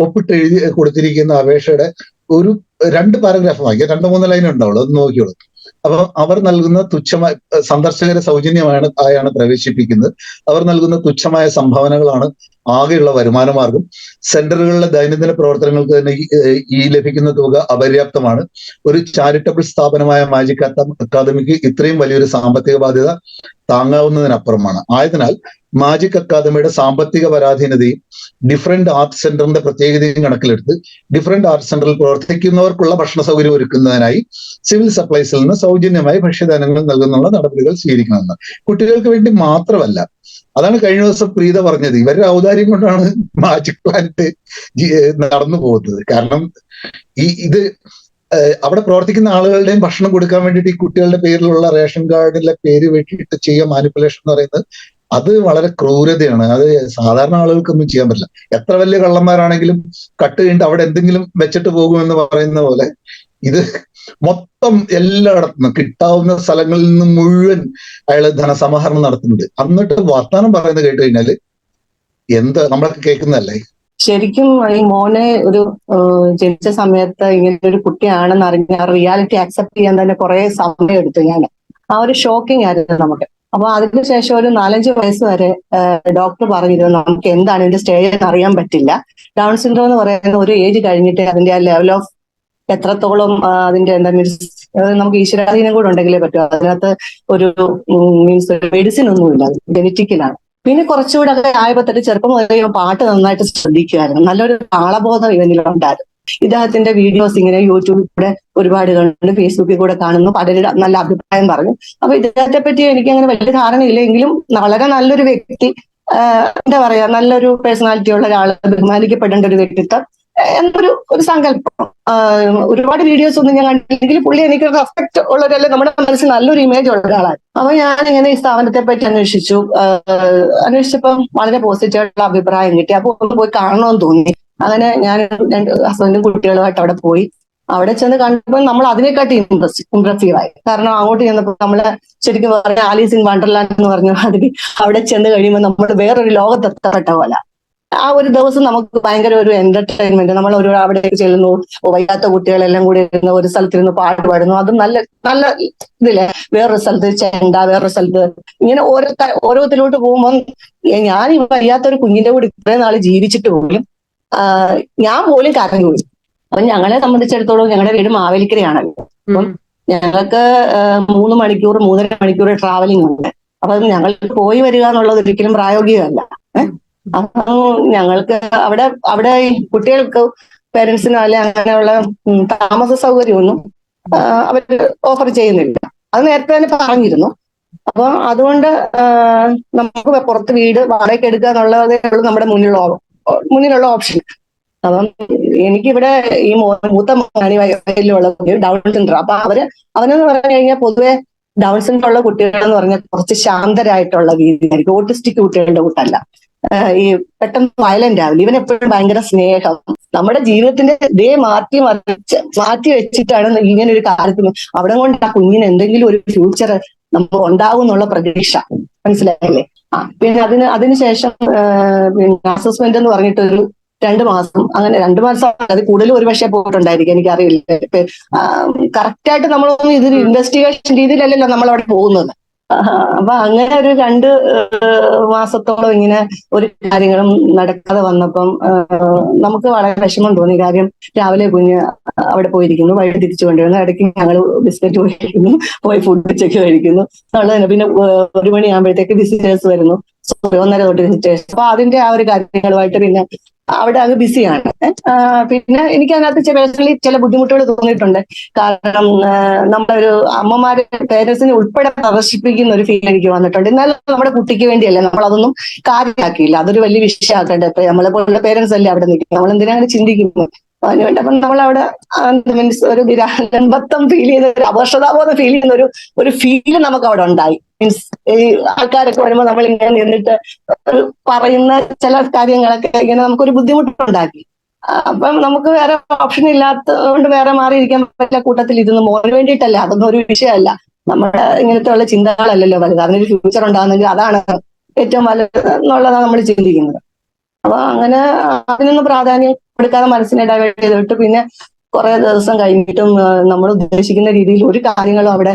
Speaker 4: ഒപ്പിട്ട് എഴുതി കൊടുത്തിരിക്കുന്ന അപേക്ഷയുടെ ഒരു 2 പാരഗ്രാഫ് വായിക്കുക, 2-3 ലൈൻ ഉണ്ടാവുള്ളൂ, അത് നോക്കിയോളൂ. അപ്പൊ അവർ നൽകുന്ന തുച്ഛമായ സന്ദർശകരെ സൗജന്യമാണ് ആയാണ് പ്രവേശിപ്പിക്കുന്നത്. അവർ നൽകുന്ന തുച്ഛമായ സംഭാവനകളാണ് ആകെയുള്ള വരുമാന മാർഗം. സെന്ററുകളിലെ ദൈനംദിന പ്രവർത്തനങ്ങൾക്ക് തന്നെ ഈ ലഭിക്കുന്ന തുക അപര്യാപ്തമാണ്. ഒരു ചാരിറ്റബിൾ സ്ഥാപനമായ മാജിക് അക്കാദമിക്ക് ഇത്രയും വലിയൊരു സാമ്പത്തിക ബാധ്യത താങ്ങാവുന്നതിനപ്പുറമാണ്. ആയതിനാൽ മാജിക് അക്കാദമിയുടെ സാമ്പത്തിക പരാധീനതയും ഡിഫറൻറ്റ് ആർട്ട് സെന്ററിന്റെ പ്രത്യേകതയും കണക്കിലെടുത്ത് ഡിഫറൻറ്റ് ആർട്ട് സെന്ററിൽ പ്രവർത്തിക്കുന്നവർക്കുള്ള ഭക്ഷണ സൗകര്യം ഒരുക്കുന്നതിനായി സിവിൽ സപ്ലൈസിൽ നിന്ന് സൗജന്യമായി ഭക്ഷ്യധാന്യങ്ങൾ നൽകുന്നുള്ള നടപടികൾ സ്വീകരിക്കണമെന്ന്. കുട്ടികൾക്ക് വേണ്ടി മാത്രമല്ല, അതാണ് കഴിഞ്ഞ ദിവസം പ്രീത പറഞ്ഞത്, ഇവരുടെ ഔദാര്യം കൊണ്ടാണ് മാജിക് പ്ലാനറ്റ് നടന്നു പോകുന്നത്. കാരണം ഇത് അവിടെ പ്രവർത്തിക്കുന്ന ആളുകളുടെയും ഭക്ഷണം കൊടുക്കാൻ വേണ്ടിയിട്ട് ഈ കുട്ടികളുടെ പേരിലുള്ള റേഷൻ കാർഡിലെ പേര് വെട്ടിയിട്ട് ചെയ്യുക മാനിപ്പുലേഷൻ എന്ന് പറയുന്നത് അത് വളരെ ക്രൂരതയാണ്. അത് സാധാരണ ആളുകൾക്കൊന്നും ചെയ്യാൻ പറ്റില്ല. എത്ര വലിയ കള്ളന്മാരാണെങ്കിലും കട്ട് കഴിഞ്ഞിട്ട് അവിടെ എന്തെങ്കിലും വെച്ചിട്ട് പോകുമെന്ന് പറയുന്ന പോലെ ഇത് മൊത്തം എല്ലായിടത്തും കിട്ടാവുന്ന സ്ഥലങ്ങളിൽ നിന്ന് മുഴുവൻ അയാള് ധനസമാഹരണം നടത്തുന്നുണ്ട്. എന്നിട്ട് വർത്തമാനം പറയുന്നത് കേട്ട് കഴിഞ്ഞാല് എന്ത് നമ്മളൊക്കെ കേൾക്കുന്നതല്ലേ.
Speaker 5: ശരിക്കും ഈ മോനെ ഒരു ജനിച്ച സമയത്ത് ഇങ്ങനെ ഒരു കുട്ടിയാണെന്ന് അറിഞ്ഞ റിയാലിറ്റി അക്സെപ്റ്റ് ചെയ്യാൻ തന്നെ കുറെ സമയം എടുത്തു. ഞാൻ ആ ഒരു ഷോക്കിംഗ് ആയിരുന്നു നമുക്ക്. അപ്പൊ അതിനുശേഷം ഒരു 4-5 വയസ്സ് വരെ ഡോക്ടർ പറഞ്ഞിരുന്നു നമുക്ക് എന്താണ് ഇതിന്റെ സ്റ്റേജ് എന്ന് അറിയാൻ പറ്റില്ല. ഡൗൺ സിൻഡ്രോം എന്ന് പറയുന്ന ഒരു ഏജ് കഴിഞ്ഞിട്ട് അതിന്റെ ആ ലെവൽ ഓഫ് എത്രത്തോളം അതിന്റെ എന്താ മീൻസ് നമുക്ക് ഈശ്വരാധീനം കൂടെ ഉണ്ടെങ്കിലേ പറ്റും. അതിനകത്ത് ഒരു മീൻസ് മെഡിസിൻ ഒന്നുമില്ല, ജനറ്റിക്കലാണ്. പിന്നെ കുറച്ചുകൂടെ ഒക്കെ ആയപ്പോഴത്തേക്ക് ചെറുപ്പം മുതലേ പാട്ട് നന്നായിട്ട് ശ്രദ്ധിക്കുമായിരുന്നു. നല്ലൊരു താളബോധം ഇവനിലുണ്ടായിരുന്നു. ഇദ്ദേഹത്തിന്റെ വീഡിയോസ് ഇങ്ങനെ യൂട്യൂബിൽ കൂടെ ഒരുപാട് കണ്ട് ഫേസ്ബുക്കിൽ കൂടെ കാണുന്നു, പലരും നല്ല അഭിപ്രായം പറഞ്ഞു. അപ്പൊ ഇദ്ദേഹത്തെ പറ്റി എനിക്ക് അങ്ങനെ വലിയ ധാരണയില്ലെങ്കിലും വളരെ നല്ലൊരു വ്യക്തി, എന്താ പറയാ, നല്ലൊരു പേഴ്സണാലിറ്റി ഉള്ള ഒരാൾ, ബഹുമാനിക്കപ്പെടേണ്ട ഒരു വ്യക്തിത്വം എന്നൊരു സങ്കല്പം. ഒരുപാട് വീഡിയോസ് ഒന്നും ഞാൻ കണ്ടില്ലെങ്കിൽ പുള്ളി എനിക്ക് റെസ്പെക്ട് ഉള്ളവരല്ലേ, നമ്മുടെ മനസ്സിൽ നല്ലൊരു ഇമേജ് ഉള്ള ഒരാളാണ്. അപ്പൊ ഞാൻ ഇങ്ങനെ ഈ സ്ഥാപനത്തെ പറ്റി അന്വേഷിച്ചപ്പം വളരെ പോസിറ്റീവായിട്ടുള്ള അഭിപ്രായം കിട്ടി. അപ്പൊ ഒന്ന് പോയി കാണണമെന്ന് തോന്നി. അങ്ങനെ ഞാൻ 2 ഹസ്ബൻഡും കുട്ടികളുമായിട്ട് അവിടെ പോയി. അവിടെ ചെന്ന് കണ്ടപ്പോൾ നമ്മൾ അതിനെക്കാട്ടി ഇംപ്രസീവായി. കാരണം അങ്ങോട്ട് ചെന്നപ്പോൾ നമ്മള് ശരിക്കും പറഞ്ഞ ആലീസ് ഇൻ വണ്ടർലാൻഡ് എന്ന് പറഞ്ഞ അതിന് അവിടെ ചെന്ന് കഴിയുമ്പോൾ നമ്മൾ വേറൊരു ലോകത്തെത്തപ്പെട്ട പോലെ. ആ ഒരു ദിവസം നമുക്ക് ഭയങ്കര ഒരു എന്റർടൈൻമെന്റ്. നമ്മൾ ഒരു അവിടേക്ക് ചെല്ലുന്നു, വയ്യാത്ത കുട്ടികളെല്ലാം കൂടി ഇരുന്ന് ഒരു സ്ഥലത്തിരുന്ന് പാട്ട് പാടുന്നു. അതും നല്ല നല്ല ഇതില്ലേ. വേറൊരു സ്ഥലത്ത് ചെണ്ട, വേറൊരു സ്ഥലത്ത് ഇങ്ങനെ ഓരോരുത്തരോട്ട് പോകുമ്പോൾ ഞാൻ ഈ വയ്യാത്തൊരു കുഞ്ഞിന്റെ കൂടെ ഇത്രയും നാള് ജീവിച്ചിട്ട് പോലും ഞാൻ പോലും കരഞ്ഞു പോയി. അപ്പൊ ഞങ്ങളെ സംബന്ധിച്ചിടത്തോളം ഞങ്ങളുടെ വീട് മാവേലിക്കരയാണല്ലോ. അപ്പം ഞങ്ങൾക്ക് 3 മണിക്കൂർ 3.5 മണിക്കൂർ ട്രാവലിംഗ് ഉണ്ട്. അപ്പൊ ഞങ്ങൾക്ക് പോയി വരിക എന്നുള്ളത് ഒരിക്കലും പ്രായോഗികമല്ല. അപ്പൊ ഞങ്ങൾക്ക് അവിടെ കുട്ടികൾക്ക് പേരൻസിനോ അല്ലെ അങ്ങനെയുള്ള താമസ സൗകര്യമൊന്നും അവര് ഓഫർ ചെയ്യുന്നില്ല. അത് നേരത്തെ തന്നെ പറഞ്ഞിരുന്നു. അപ്പൊ അതുകൊണ്ട് നമുക്ക് പുറത്ത് വീട് വാടകയ്ക്ക് എടുക്കുക എന്നുള്ളതേ ഉള്ളൂ നമ്മുടെ മുന്നിലുള്ള ഓപ്ഷൻ. അപ്പം എനിക്കിവിടെ ഈ മൂത്ത മണി വയസ്സിലുള്ള ഡൗൺ സിൻഡ്രോം. അപ്പൊ അവനെന്ന് പറഞ്ഞു കഴിഞ്ഞാൽ പൊതുവെ ഡൗൺ സിൻഡ്രോം ഉള്ള കുട്ടികളെന്ന് പറഞ്ഞാൽ കുറച്ച് ശാന്തരായിട്ടുള്ള രീതിയായിരിക്കും. ഓട്ടിസ്റ്റിക് കുട്ടികളുടെ കൂട്ടല്ല. ഈ പെട്ടെന്ന് വയലന്റ് ആവില്ല. ഇവൻ എപ്പോഴും ഭയങ്കര സ്നേഹം. നമ്മുടെ ജീവിതത്തിന്റെ ഇതേ മാറ്റി വെച്ചിട്ടാണ് ഇങ്ങനെ ഒരു കാര്യത്തിന് അവിടെ കൊണ്ട് ആ കുഞ്ഞിന് എന്തെങ്കിലും ഒരു ഫ്യൂച്ചർ നമുക്ക് ഉണ്ടാവും എന്നുള്ള പ്രതീക്ഷ. മനസ്സിലായില്ലേ? പിന്നെ അതിനുശേഷം പിന്നെ അസസ്മെന്റ് എന്ന് പറഞ്ഞിട്ടൊരു 2 മാസം, അങ്ങനെ 2 മാസം അത് കൂടുതൽ ഒരു പക്ഷേ പോയിട്ടുണ്ടായിരിക്കും, എനിക്കറിയില്ല. കറക്റ്റായിട്ട് നമ്മളൊന്നും ഇതിന് ഇൻവെസ്റ്റിഗേഷൻ രീതിയിലല്ലല്ലോ നമ്മൾ അവിടെ പോകുന്നത്. അപ്പൊ അങ്ങനെ ഒരു 2 മാസത്തോളം ഇങ്ങനെ ഒരു കാര്യങ്ങളും നടക്കാതെ വന്നപ്പം നമുക്ക് വളരെ വിഷമം തോന്നി. കാര്യം രാവിലെ കുഞ്ഞ് അവിടെ പോയിരിക്കുന്നു, വൈകിട്ട് തിരിച്ചു കൊണ്ടുവരുന്നു, ഇടയ്ക്ക് ഞങ്ങൾ ബിസ്ക്കറ്റ് കഴിക്കുന്നു, പോയി ഫുഡ് ഉച്ചയ്ക്ക് കഴിക്കുന്നു എന്നുള്ളത്. പിന്നെ 1 മണിയാകുമ്പോഴത്തേക്ക് വിസിറ്റേഴ്സ് വരുന്നു, 1:30 തൊട്ട് വിസിറ്റേഴ്സ്. അപ്പൊ അതിന്റെ ആ ഒരു കാര്യങ്ങളുമായിട്ട് പിന്നെ അവിടെ അത് ബിസിയാണ്. പിന്നെ എനിക്ക് അതിനകത്ത് പേഴ്സണലി ചില ബുദ്ധിമുട്ടുകൾ തോന്നിയിട്ടുണ്ട്. കാരണം നമ്മളൊരു അമ്മമാര് പേരൻസിനെ ഉൾപ്പെടെ പ്രദർശിപ്പിക്കുന്ന ഒരു ഫീൽ എനിക്ക് വന്നിട്ടുണ്ട്. എന്നാലും നമ്മുടെ കുട്ടിക്ക് വേണ്ടിയല്ലേ, നമ്മളതൊന്നും കാര്യമാക്കിയില്ല, അതൊരു വലിയ വിഷയമാക്കണ്ട. ഇപ്പൊ നമ്മളെ പോലുള്ള പേരൻസ് അല്ലേ അവിടെ നിൽക്കുന്നത്, നമ്മൾ എന്തിനാണ് ചിന്തിക്കുന്നത് അതിനുവേണ്ടി. അപ്പം നമ്മളവിടെ മീൻസ് ഒരു നിരാലംബത്വം ഫീൽ ചെയ്യുന്ന, ഒരു അപകർഷതാബോധം ഫീൽ ചെയ്യുന്ന ഒരു ഫീല് നമുക്ക് അവിടെ ഉണ്ടായി. മീൻസ് ഈ ആൾക്കാരൊക്കെ വരുമ്പോൾ നമ്മൾ ഇങ്ങനെ നിന്നിട്ട് പറയുന്ന ചില കാര്യങ്ങളൊക്കെ ഇങ്ങനെ നമുക്കൊരു ബുദ്ധിമുട്ടുണ്ടാക്കി. അപ്പം നമുക്ക് വേറെ ഓപ്ഷൻ ഇല്ലാത്തതുകൊണ്ട് വേറെ മാറിയിരിക്കാൻ പറ്റില്ല കൂട്ടത്തിൽ ഇരുന്ന്. മോന് വേണ്ടിയിട്ടല്ല, അതൊന്നും ഒരു വിഷയമല്ല. നമ്മുടെ ഇങ്ങനത്തെ ഉള്ള ചിന്തകളല്ലല്ലോ വലുത്. അതിനൊരു ഫ്യൂച്ചർ ഉണ്ടാകുന്നെങ്കിൽ അതാണ് ഏറ്റവും വലുത് എന്നുള്ളതാണ് നമ്മൾ ചിന്തിക്കുന്നത്. അപ്പൊ അങ്ങനെ അതിനൊന്നും പ്രാധാന്യം കൊടുക്കാതെ മനസ്സിനെ ഡൈവേർട്ട് ചെയ്തിട്ട് പിന്നെ കുറെ ദിവസം കഴിഞ്ഞിട്ടും നമ്മൾ ഉദ്ദേശിക്കുന്ന രീതിയിൽ ഒരു കാര്യങ്ങളും അവിടെ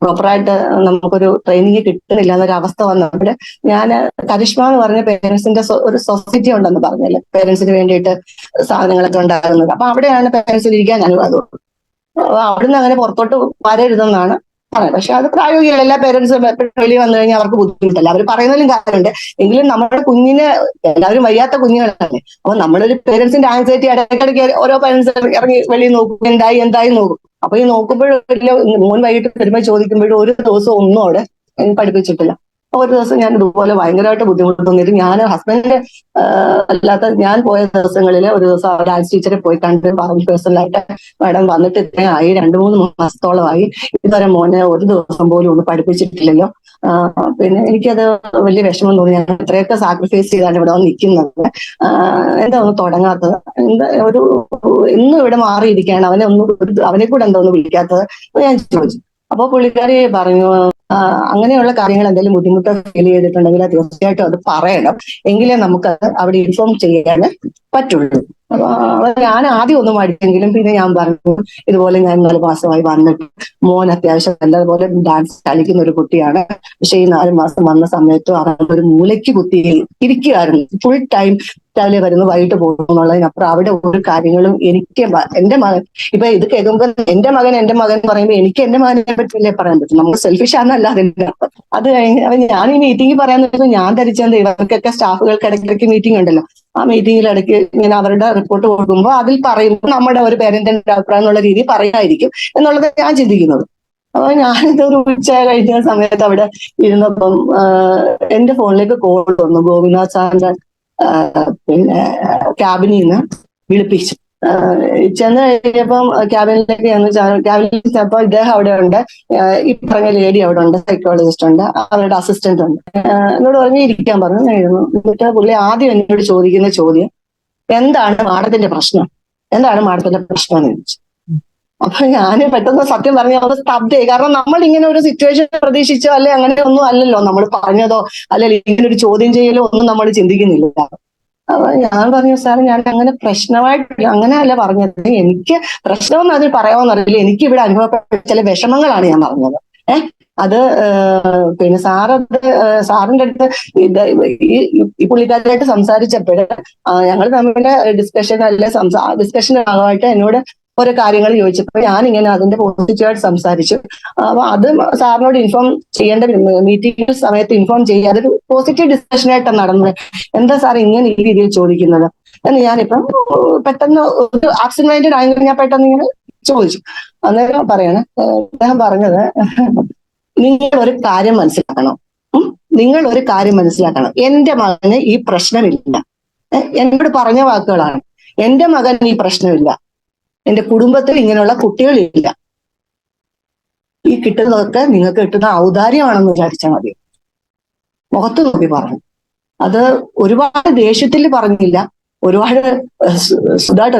Speaker 5: പ്രോപ്പറായിട്ട് നമുക്കൊരു ട്രെയിനിങ് കിട്ടുന്നില്ല എന്നൊരു അവസ്ഥ വന്നപ്പോൾ ഞാൻ കരിഷ്മ എന്ന് പറഞ്ഞ പേരൻസിന്റെ ഒരു സൊസൈറ്റി ഉണ്ടെന്ന് പറഞ്ഞല്ലേ, പേരൻസിന് വേണ്ടിയിട്ട് സാധനങ്ങളൊക്കെ ഉണ്ടാകുന്നത്. അപ്പൊ അവിടെയാണ് പേരൻസിന് ഇരിക്കാൻ അനുവാദം. അപ്പൊ അവിടുന്ന് അങ്ങനെ പുറത്തോട്ട് വരരുതെന്നാണ് പറയുന്നത്. പക്ഷെ അത് പ്രായോഗികമല്ല. എല്ലാ പേരൻസും വെളിയിൽ വന്നു കഴിഞ്ഞാൽ അവർക്ക് ബുദ്ധിമുട്ടല്ല. അവർ പറയുന്നതിലും കാര്യമുണ്ട്. എങ്കിലും നമ്മുടെ കുഞ്ഞിന് എല്ലാവരും വയ്യാത്ത കുഞ്ഞുങ്ങളല്ലേ. അപ്പൊ നമ്മളൊരു പേരൻസിന്റെ ആൻസൈറ്റി ഇടയ്ക്കിടയ്ക്ക് ഓരോ പേരൻസ് ഇറങ്ങി വെളിയിൽ നോക്കും, എന്തായി നോക്കും. അപ്പൊ ഈ നോക്കുമ്പോഴും മോൻ വൈകിട്ട് വരുമ്പോൾ ചോദിക്കുമ്പോഴും ഒരു ദിവസം ഒന്നും അവിടെ പഠിപ്പിച്ചിട്ടില്ല. ഒരു ദിവസം ഞാൻ ഇതുപോലെ ഭയങ്കരമായിട്ട് ബുദ്ധിമുട്ട് തോന്നിയിട്ട് ഞാൻ ഹസ്ബൻഡിന്റെ അല്ലാത്ത ഞാൻ പോയ ദിവസങ്ങളിൽ ഒരു ദിവസം ആ ഡാൻസ് ടീച്ചറെ പോയി കണ്ട് പറഞ്ഞു പേഴ്സണലായിട്ട്, മാഡം വന്നിട്ട് ഇത്രയും ആയി 2-3 മാസത്തോളമായി, ഇതുവരെ മോനെ ഒരു ദിവസം പോലും ഒന്ന് പഠിപ്പിച്ചിട്ടില്ലല്ലോ. പിന്നെ എനിക്കത് വലിയ വിഷമം തോന്നി. ഞാൻ ഇത്രയൊക്കെ സാക്രിഫൈസ് ചെയ്താണ് ഇവിടെ വന്ന് നിൽക്കുന്നത്, എന്താ ഒന്ന് തുടങ്ങാത്തത്, എന്താ ഇന്നും ഇവിടെ മാറിയിരിക്കുകയാണ്, അവനെ കൂടെ എന്താ ഒന്ന് വിളിക്കാത്തത് ഞാൻ ചോദിച്ചു. അപ്പൊ പുള്ളിക്കാരി പറഞ്ഞു, അങ്ങനെയുള്ള കാര്യങ്ങൾ എന്തെങ്കിലും ബുദ്ധിമുട്ട് ഫീൽ ചെയ്തിട്ടുണ്ടെങ്കിൽ തീർച്ചയായിട്ടും അത് പറയണം, എങ്കിലേ നമുക്ക് അവിടെ ഇൻഫോം ചെയ്യാൻ പറ്റുള്ളൂ. അപ്പൊ ഞാൻ ആദ്യം ഒന്നും മടിച്ചെങ്കിലും പിന്നെ ഞാൻ പറഞ്ഞു, ഇതുപോലെ ഞാൻ 4 മാസമായി വന്നിട്ട് മോൻ അത്യാവശ്യം നല്ലതുപോലെ ഡാൻസ് കളിക്കുന്ന ഒരു കുട്ടിയാണ്. പക്ഷെ ഈ 4 മാസം വന്ന സമയത്ത് അവൻ ഒരു മൂലയ്ക്ക് കുത്തി ഇരിക്കുകയായിരുന്നു. ഫുൾ ടൈം രാവിലെ വരുന്നു വൈകിട്ട് പോകുന്നു എന്നുള്ളതിനപ്പുറം അവിടെ ഒരു കാര്യങ്ങളും എനിക്ക് എന്റെ മകൻ ഇപ്പൊ ഇത് കേൾക്കുമ്പോൾ എന്റെ മകൻ പറയുമ്പോൾ എനിക്ക് എന്റെ മകനെ പറ്റില്ലേ പറയാൻ പറ്റും. നമുക്ക് സെൽഫിഷ് ആണെന്നല്ല അതിന്റെ. അത് കഴിഞ്ഞ് ഞാൻ ഈ മീറ്റിംഗ് പറയാൻ നേരത്ത് ഞാൻ ധരിച്ചത് ഇവർക്കൊക്കെ സ്റ്റാഫുകൾക്ക് ഇടയ്ക്കിടയ്ക്ക് മീറ്റിംഗ് ഉണ്ടല്ലോ, ആ മീറ്റിംഗിൽ ഇടയ്ക്ക് ഇങ്ങനെ അവരുടെ റിപ്പോർട്ട് കൊടുക്കുമ്പോൾ അതിൽ പറയുമ്പോൾ നമ്മുടെ ഒരു പേരന്റിന്റെ അഭിപ്രായം എന്നുള്ള രീതി പറയായിരിക്കും എന്നുള്ളത് ഞാൻ ചിന്തിക്കുന്നത്. അപ്പൊ ഞാനിതൊരു ഉച്ച കഴിഞ്ഞ സമയത്ത് അവിടെ ഇരുന്നപ്പം എന്റെ ഫോണിലേക്ക് കോൾ വന്നു. ഗോപിനാഥ് സാറിന്റെ പിന്നെ ക്യാബിനിൽ നിന്ന് വിളിപ്പിച്ചു. ചെന്ന് കഴിഞ്ഞപ്പം ക്യാബിനിലേക്ക് ക്യാബിനിൽ ചെന്നപ്പോൾ ഇദ്ദേഹം അവിടെ ഉണ്ട്, ഈ പറഞ്ഞ ലേഡി അവിടെ ഉണ്ട്, സൈക്കോളജിസ്റ്റ് ഉണ്ട്, അവരുടെ അസിസ്റ്റന്റ് ഉണ്ട്. എന്നോട് പറഞ്ഞ് ഇരിക്കാൻ പറഞ്ഞു. എന്നിട്ട് പുള്ളി ആദ്യം എന്നോട് ചോദിക്കുന്ന ചോദ്യം, എന്താണ് മാഡത്തിന്റെ പ്രശ്നം എന്ന് ചോദിച്ചു. അപ്പൊ ഞാൻ പെട്ടെന്ന് സത്യം പറഞ്ഞ അത് സ്തബ്ധയായി. കാരണം നമ്മൾ ഇങ്ങനെ ഒരു സിറ്റുവേഷൻ പ്രതീക്ഷിച്ചോ അല്ലെ അങ്ങനെ ഒന്നും അല്ലല്ലോ നമ്മൾ പറഞ്ഞതോ അല്ലെങ്കിൽ ഇങ്ങനെ ഒരു ചോദ്യം ചെയ്യലോ ഒന്നും നമ്മൾ ചിന്തിക്കുന്നില്ല. അപ്പൊ ഞാൻ പറഞ്ഞു, സാർ ഞാൻ അങ്ങനെ പ്രശ്നമായിട്ടില്ല, അങ്ങനെ അല്ല പറഞ്ഞത്, എനിക്ക് പ്രശ്നമെന്ന് അതിൽ പറയാമെന്ന് അറിയില്ല, എനിക്ക് ഇവിടെ അനുഭവപ്പെട്ട ചില വിഷമങ്ങളാണ് ഞാൻ പറഞ്ഞത്. അത് പിന്നെ സാറിന്റെ അടുത്ത് ഈ പുള്ളിക്കാരായിട്ട് സംസാരിച്ചപ്പോൾ ഞങ്ങൾ തമ്മിലെ ഡിസ്കഷന്റെ ഭാഗമായിട്ട് എന്നോട് ഓരോ കാര്യങ്ങൾ ചോദിച്ചപ്പോൾ ഞാനിങ്ങനെ അതിന്റെ പോസിറ്റീവായിട്ട് സംസാരിച്ചു. അപ്പൊ അത് സാറിനോട് ഇൻഫോം ചെയ്യേണ്ട മീറ്റിംഗ് സമയത്ത് ഇൻഫോം ചെയ്യാതെ ഒരു പോസിറ്റീവ് ഡിസ്കഷനായിട്ടാണ് നടന്നത്. എന്താ സാർ ഇങ്ങനെ ഈ രീതിയിൽ ചോദിക്കുന്നത് എന്ന് ഞാനിപ്പം പെട്ടെന്ന് ഒരു ആബ്സെന്റ് മൈൻഡഡ് ആയെങ്കിൽ ഞാൻ പെട്ടെന്ന് ഇങ്ങനെ ചോദിച്ചു. അന്നേരം പറയണേ, അദ്ദേഹം പറഞ്ഞത്, നിങ്ങൾ ഒരു കാര്യം മനസ്സിലാക്കണം, എന്റെ മകന് ഈ പ്രശ്നമില്ല. എന്നോട് പറഞ്ഞ വാക്കുകളാണ്, എന്റെ മകൻ ഈ പ്രശ്നമില്ല, എന്റെ കുടുംബത്തിൽ ഇങ്ങനെയുള്ള കുട്ടികളില്ല, ഈ കിട്ടുന്നതൊക്കെ നിങ്ങൾക്ക് കിട്ടുന്ന ഔദാര്യമാണെന്ന് വിചാരിച്ചാൽ മതി. മുഖത്ത് നോക്കി പറഞ്ഞു. അത് ഒരുപാട് ദേഷ്യത്തിൽ പറഞ്ഞില്ല, ഒരുപാട് സുഖമായിട്ട്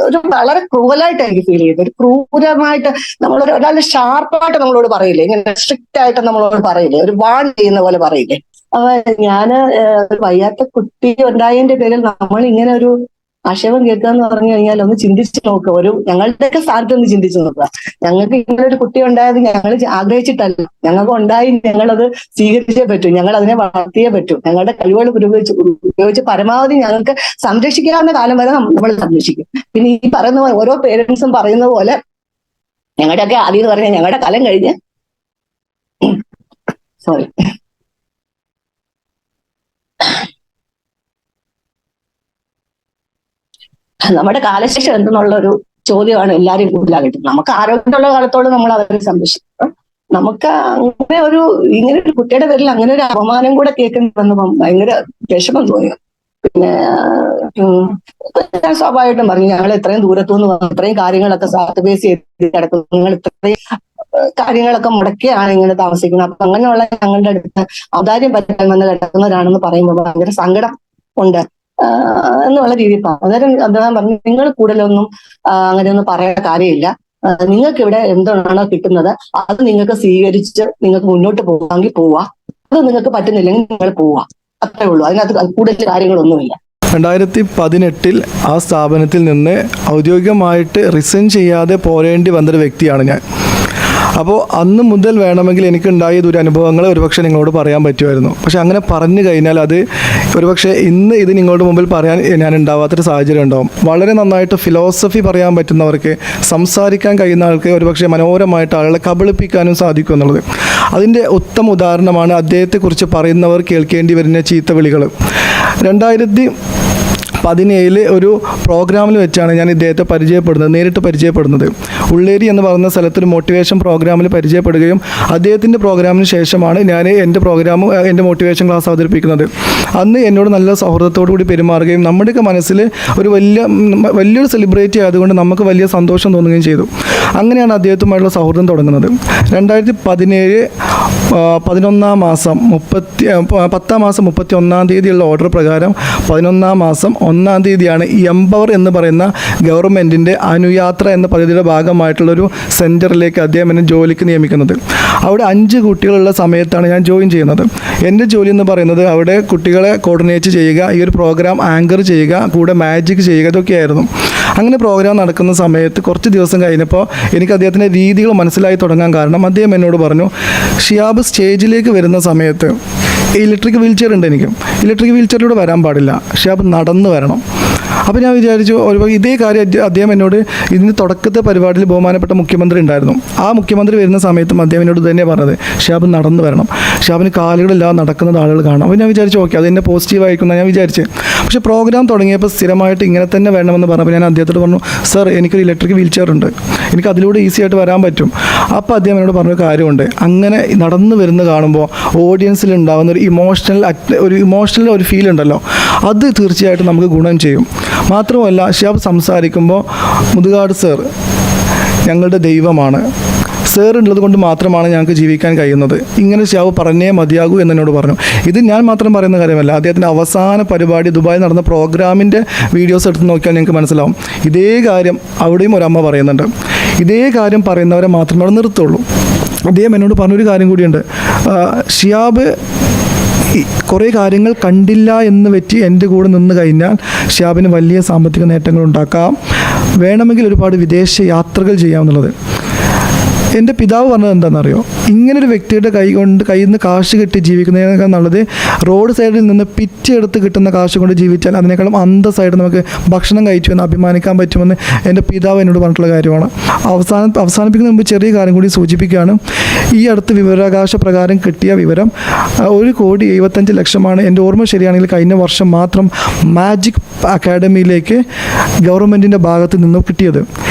Speaker 5: ഒരു വളരെ ക്രൂവലായിട്ട് എനിക്ക് ഫീൽ ചെയ്തു. ഒരു ക്രൂരമായിട്ട് ഒരാളുടെ ഷാർപ്പായിട്ട് നമ്മളോട് പറയില്ലേ, ഇങ്ങനെ സ്ട്രിക്റ്റ് ആയിട്ട് നമ്മളോട് പറയില്ലേ, ഒരു വാൺ ചെയ്യുന്ന പോലെ പറയില്ലേ. അപ്പൊ ഞാന് ഒരു വയ്യാത്ത കുട്ടി ഉണ്ടായതിന്റെ പേരിൽ നമ്മൾ ഇങ്ങനെ ഒരു ആക്ഷേപം കേൾക്കുക എന്ന് പറഞ്ഞു കഴിഞ്ഞാൽ ഒന്ന് ചിന്തിച്ച് നോക്കുക. ഞങ്ങളുടെയൊക്കെ സ്ഥാനത്ത് ഒന്ന് ചിന്തിച്ചു നോക്കുക. ഞങ്ങൾക്ക് ഇങ്ങനെ ഒരു കുട്ടി ഉണ്ടായത് ഞങ്ങൾ ആഗ്രഹിച്ചിട്ടല്ല, ഞങ്ങൾക്ക് ഉണ്ടായി, ഞങ്ങളത് സ്വീകരിച്ചേ പറ്റൂ, ഞങ്ങൾ അതിനെ വളർത്തിയേ പറ്റൂ. ഞങ്ങളുടെ കഴിവുകൾ ഉപയോഗിച്ച് പരമാവധി ഞങ്ങൾക്ക് സംരക്ഷിക്കാവുന്ന കാലം വരെ നമ്മൾ സംരക്ഷിക്കും. പിന്നെ ഈ പറയുന്ന ഓരോ പേരൻസും പറയുന്ന പോലെ ഞങ്ങളുടെയൊക്കെ ആദ്യം എന്ന് പറഞ്ഞാൽ ഞങ്ങളുടെ കാലം കഴിഞ്ഞ് നമ്മുടെ കാലശേഷം എന്തെന്നുള്ള ഒരു ചോദ്യമാണ് എല്ലാവരും കൂടുതലായിട്ടും. നമുക്ക് ആരോഗ്യമുള്ള കാലത്തോളം നമ്മൾ അവരെ സംരക്ഷിക്കും. നമുക്ക് ഇങ്ങനെ ഒരു കുട്ടിയുടെ പേരിൽ അങ്ങനെ ഒരു അപമാനം കൂടെ കേൾക്കേണ്ടി വന്നപ്പം ഭയങ്കര വിഷമം തോന്നി. പിന്നെ ഞാൻ സ്വാഭാവികമായിട്ടും പറഞ്ഞു, ഞങ്ങൾ ഇത്രയും ദൂരത്തുനിന്ന് ഇത്രയും കാര്യങ്ങളൊക്കെ സാക്രിഫൈസ് ചെയ്ത് കിടക്കുന്നു, നിങ്ങൾ ഇത്രയും കാര്യങ്ങളൊക്കെ മുടക്കിയാണ് ഇങ്ങനെ താമസിക്കുന്നത്. അപ്പൊ അങ്ങനെയുള്ള ഞങ്ങളുടെ അടുത്ത് ഔദാര്യം പറ്റാൻ വന്ന് കിടക്കുന്നവരാണെന്ന് പറയുമ്പോൾ ഭയങ്കര സങ്കടം ഉണ്ട് എന്നുള്ള രീതിയിൽ അന്നേരം അദ്ദേഹം പറഞ്ഞു, നിങ്ങൾ കൂടുതലൊന്നും അങ്ങനെയൊന്നും പറയാൻ കാര്യമില്ല, നിങ്ങൾക്ക് ഇവിടെ എന്താണോ കിട്ടുന്നത് അത് നിങ്ങൾക്ക് സ്വീകരിച്ച് നിങ്ങൾക്ക് മുന്നോട്ട് പോകാമെങ്കിൽ പോവാ, അത് നിങ്ങൾക്ക് പറ്റുന്നില്ലെങ്കിൽ നിങ്ങൾ പോവാ, അത്രേ ഉള്ളൂ. അതിനകത്ത് കൂടുതൽ കാര്യങ്ങളൊന്നുമില്ല.
Speaker 6: 2018 ആ സ്ഥാപനത്തിൽ നിന്ന് ഔദ്യോഗികമായിട്ട് റിസൈൻ ചെയ്യാതെ പോരേണ്ടി വന്നൊരു വ്യക്തിയാണ് ഞാൻ. അപ്പോൾ അന്ന് മുതൽ വേണമെങ്കിൽ എനിക്കുണ്ടായ ദുരനുഭവങ്ങൾ ഒരുപക്ഷെ നിങ്ങളോട് പറയാൻ പറ്റുമായിരുന്നു. പക്ഷെ അങ്ങനെ പറഞ്ഞു കഴിഞ്ഞാൽ അത് ഒരുപക്ഷെ ഇന്ന് ഇത് നിങ്ങളുടെ മുമ്പിൽ പറയാൻ ഞാൻ ഉണ്ടാവാത്തൊരു സാഹചര്യം ഉണ്ടാവും. വളരെ നന്നായിട്ട് ഫിലോസഫി പറയാൻ പറ്റുന്നവർക്ക്, സംസാരിക്കാൻ കഴിയുന്ന ആൾക്ക് ഒരുപക്ഷെ മനോഹരമായിട്ട് ആളുകളെ കബളിപ്പിക്കാനും സാധിക്കും എന്നുള്ളത്. അതിൻ്റെ ഉത്തമ ഉദാഹരണമാണ് അദ്ദേഹത്തെക്കുറിച്ച് പറയുന്നവർ കേൾക്കേണ്ടി വരുന്ന ചീത്തവിളികൾ. 2017 ഒരു പ്രോഗ്രാമിൽ വെച്ചാണ് ഞാൻ ഇദ്ദേഹത്തെ നേരിട്ട് പരിചയപ്പെടുന്നത്. ഉള്ളേരി എന്ന് പറയുന്ന സ്ഥലത്തൊരു മോട്ടിവേഷൻ പ്രോഗ്രാമിൽ പരിചയപ്പെടുകയും അദ്ദേഹത്തിൻ്റെ പ്രോഗ്രാമിന് ശേഷമാണ് ഞാൻ എൻ്റെ മോട്ടിവേഷൻ ക്ലാസ് അവതരിപ്പിക്കുന്നത്. അന്ന് എന്നോട് നല്ല സൗഹൃദത്തോടു കൂടി പെരുമാറുകയും നമ്മുടെയൊക്കെ മനസ്സിൽ ഒരു വലിയൊരു സെലിബ്രിറ്റി ആയതുകൊണ്ട് നമുക്ക് വലിയ സന്തോഷം തോന്നുകയും ചെയ്തു. അങ്ങനെയാണ് അദ്ദേഹത്തുമായിട്ടുള്ള സൗഹൃദം തുടങ്ങുന്നത്. 2017 10 മാസം 31 തീയതിയുള്ള ഓർഡർ പ്രകാരം 11 മാസം 1 തീയതിയാണ് എംപവർ എന്ന് പറയുന്ന ഗവൺമെൻറ്റിൻ്റെ അനുയാത്ര എന്ന പദ്ധതിയുടെ ഭാഗമായിട്ടുള്ളൊരു സെൻറ്ററിലേക്ക് അദ്ദേഹം എന്നെ ജോലിക്ക് നിയമിക്കുന്നത്. അവിടെ 5 കുട്ടികളുള്ള സമയത്താണ് ഞാൻ ജോയിൻ ചെയ്യുന്നത്. എൻ്റെ ജോലി എന്ന് പറയുന്നത് അവിടെ കുട്ടികളെ കോർഡിനേറ്റ് ചെയ്യുക, ഈ ഒരു പ്രോഗ്രാം ആങ്കർ ചെയ്യുക, കൂടെ മാജിക് ചെയ്യുക, ഇതൊക്കെയായിരുന്നു. അങ്ങനെ പ്രോഗ്രാം നടക്കുന്ന സമയത്ത് കുറച്ച് ദിവസം കഴിഞ്ഞപ്പോൾ എനിക്ക് അദ്ദേഹത്തിൻ്റെ രീതികൾ മനസ്സിലായി തുടങ്ങാൻ കാരണം അദ്ദേഹം എന്നോട് പറഞ്ഞു, ഷിയാബ് സ്റ്റേജിലേക്ക് വരുന്ന സമയത്ത് ഇലക്ട്രിക് വീൽ ചെയർ ഉണ്ട്, എനിക്ക് ഇലക്ട്രിക് വീൽ ചെയറിലൂടെ വരാൻ പാടില്ല, ഷിയാബ് നടന്ന് വരണം. അപ്പോൾ ഞാൻ വിചാരിച്ചു ഇതേ കാര്യം അദ്ദേഹം എന്നോട് ഇതിന് തുടക്കത്തെ പരിപാടിയിൽ ബഹുമാനപ്പെട്ട മുഖ്യമന്ത്രി ഉണ്ടായിരുന്നു. ആ മുഖ്യമന്ത്രി വരുന്ന സമയത്തും അദ്ദേഹം എന്നോട് തന്നെ പറഞ്ഞത്, ഷിയാബ് നടന്ന് വരണം, ഷിയാബിന് കാലുകളില്ലാതെ നടക്കുന്നത് ആളുകൾ കാണാം. അപ്പോൾ ഞാൻ വിചാരിച്ചു ഓക്കെ അത് എന്നെ പോസിറ്റീവായിരിക്കും എന്നാണ് ഞാൻ വിചാരിച്ചത്. പക്ഷേ പ്രോഗ്രാം തുടങ്ങിയപ്പോൾ സ്ഥിരമായിട്ട് ഇങ്ങനെ തന്നെ വേണമെന്ന് പറഞ്ഞപ്പോൾ ഞാൻ അദ്ദേഹത്തോട് പറഞ്ഞു, സർ എനിക്കൊരു ഇലക്ട്രിക് വീൽ ചെയർ ഉണ്ട്, എനിക്ക് അതിലൂടെ ഈസി ആയിട്ട് വരാൻ പറ്റും. അപ്പോൾ അദ്ദേഹം എന്നോട് പറഞ്ഞൊരു കാര്യമുണ്ട്, അങ്ങനെ നടന്ന് വരുന്ന കാണുമ്പോൾ ഓഡിയൻസിൽ ഉണ്ടാകുന്ന ഒരു ഇമോഷണൽ ഒരു ഫീൽ ഉണ്ടല്ലോ, അത് തീർച്ചയായിട്ടും നമുക്ക് ഗുണം ചെയ്യും. മാത്രമല്ല ഷിയാബ് സംസാരിക്കുമ്പോൾ മുതുകാട് സർ ഞങ്ങളുടെ ദൈവമാണ്, സർ ഉള്ളത് കൊണ്ട് മാത്രമാണ് ഞങ്ങൾക്ക് ജീവിക്കാൻ കഴിയുന്നത്, ഇങ്ങനെ ഷിയാബ് പറഞ്ഞേ മതിയാകൂ എന്നോട് പറഞ്ഞു. ഇത് ഞാൻ മാത്രം പറയുന്ന കാര്യമല്ല, അദ്ദേഹത്തിൻ്റെ അവസാന പരിപാടി ദുബായിൽ നടന്ന പ്രോഗ്രാമിൻ്റെ വീഡിയോസ് എടുത്ത് നോക്കിയാൽ നിങ്ങൾക്ക് മനസ്സിലാവും. ഇതേ കാര്യം അവിടെയും ഒരമ്മ പറയുന്നുണ്ട്. ഇതേ കാര്യം പറയുന്നവരെ മാത്രമേ അവിടെ നിർത്തുള്ളൂ. അദ്ദേഹം എന്നോട് പറഞ്ഞൊരു കാര്യം കൂടിയുണ്ട്, ഷിയാബ് കുറേ കാര്യങ്ങൾ കണ്ടില്ല എന്ന് വെച്ച് എൻ്റെ കൂടെ നിന്ന് കഴിഞ്ഞാൽ ഷിയാബിന് വലിയ സാമ്പത്തിക നേട്ടങ്ങൾ ഉണ്ടാക്കാം, വേണമെങ്കിൽ ഒരുപാട് വിദേശ യാത്രകൾ ചെയ്യാമെന്നുള്ളത്. എൻ്റെ പിതാവ് പറഞ്ഞത് എന്താണെന്നറിയോ, ഇങ്ങനൊരു വ്യക്തിയുടെ കയ്യിൽ നിന്ന് കാശ് കിട്ടി ജീവിക്കുന്നതിനേക്കാൾ നല്ലത് റോഡ് സൈഡിൽ നിന്ന് പിച്ചെടുത്ത് കിട്ടുന്ന കാശ് കൊണ്ട് ജീവിച്ചാൽ അതിനേക്കാളും അന്തസ്സായിട്ട് നമുക്ക് ഭക്ഷണം കഴിച്ചു എന്ന് അഭിമാനിക്കാൻ പറ്റുമെന്ന് എൻ്റെ പിതാവ് എന്നോട് പറഞ്ഞിട്ടുള്ള കാര്യമാണ്. അവസാനിപ്പിക്കുന്ന മുമ്പ് ചെറിയ കാര്യം കൂടി സൂചിപ്പിക്കുകയാണ്. ഈ അടുത്ത് വിവരാവകാശ പ്രകാരം കിട്ടിയ വിവരം 1,75,00,000 എൻ്റെ ഓർമ്മ ശരിയാണെങ്കിൽ കഴിഞ്ഞ വർഷം മാത്രം മാജിക് അക്കാഡമിയിലേക്ക് ഗവൺമെൻറ്റിൻ്റെ ഭാഗത്ത് നിന്ന് കിട്ടിയത്.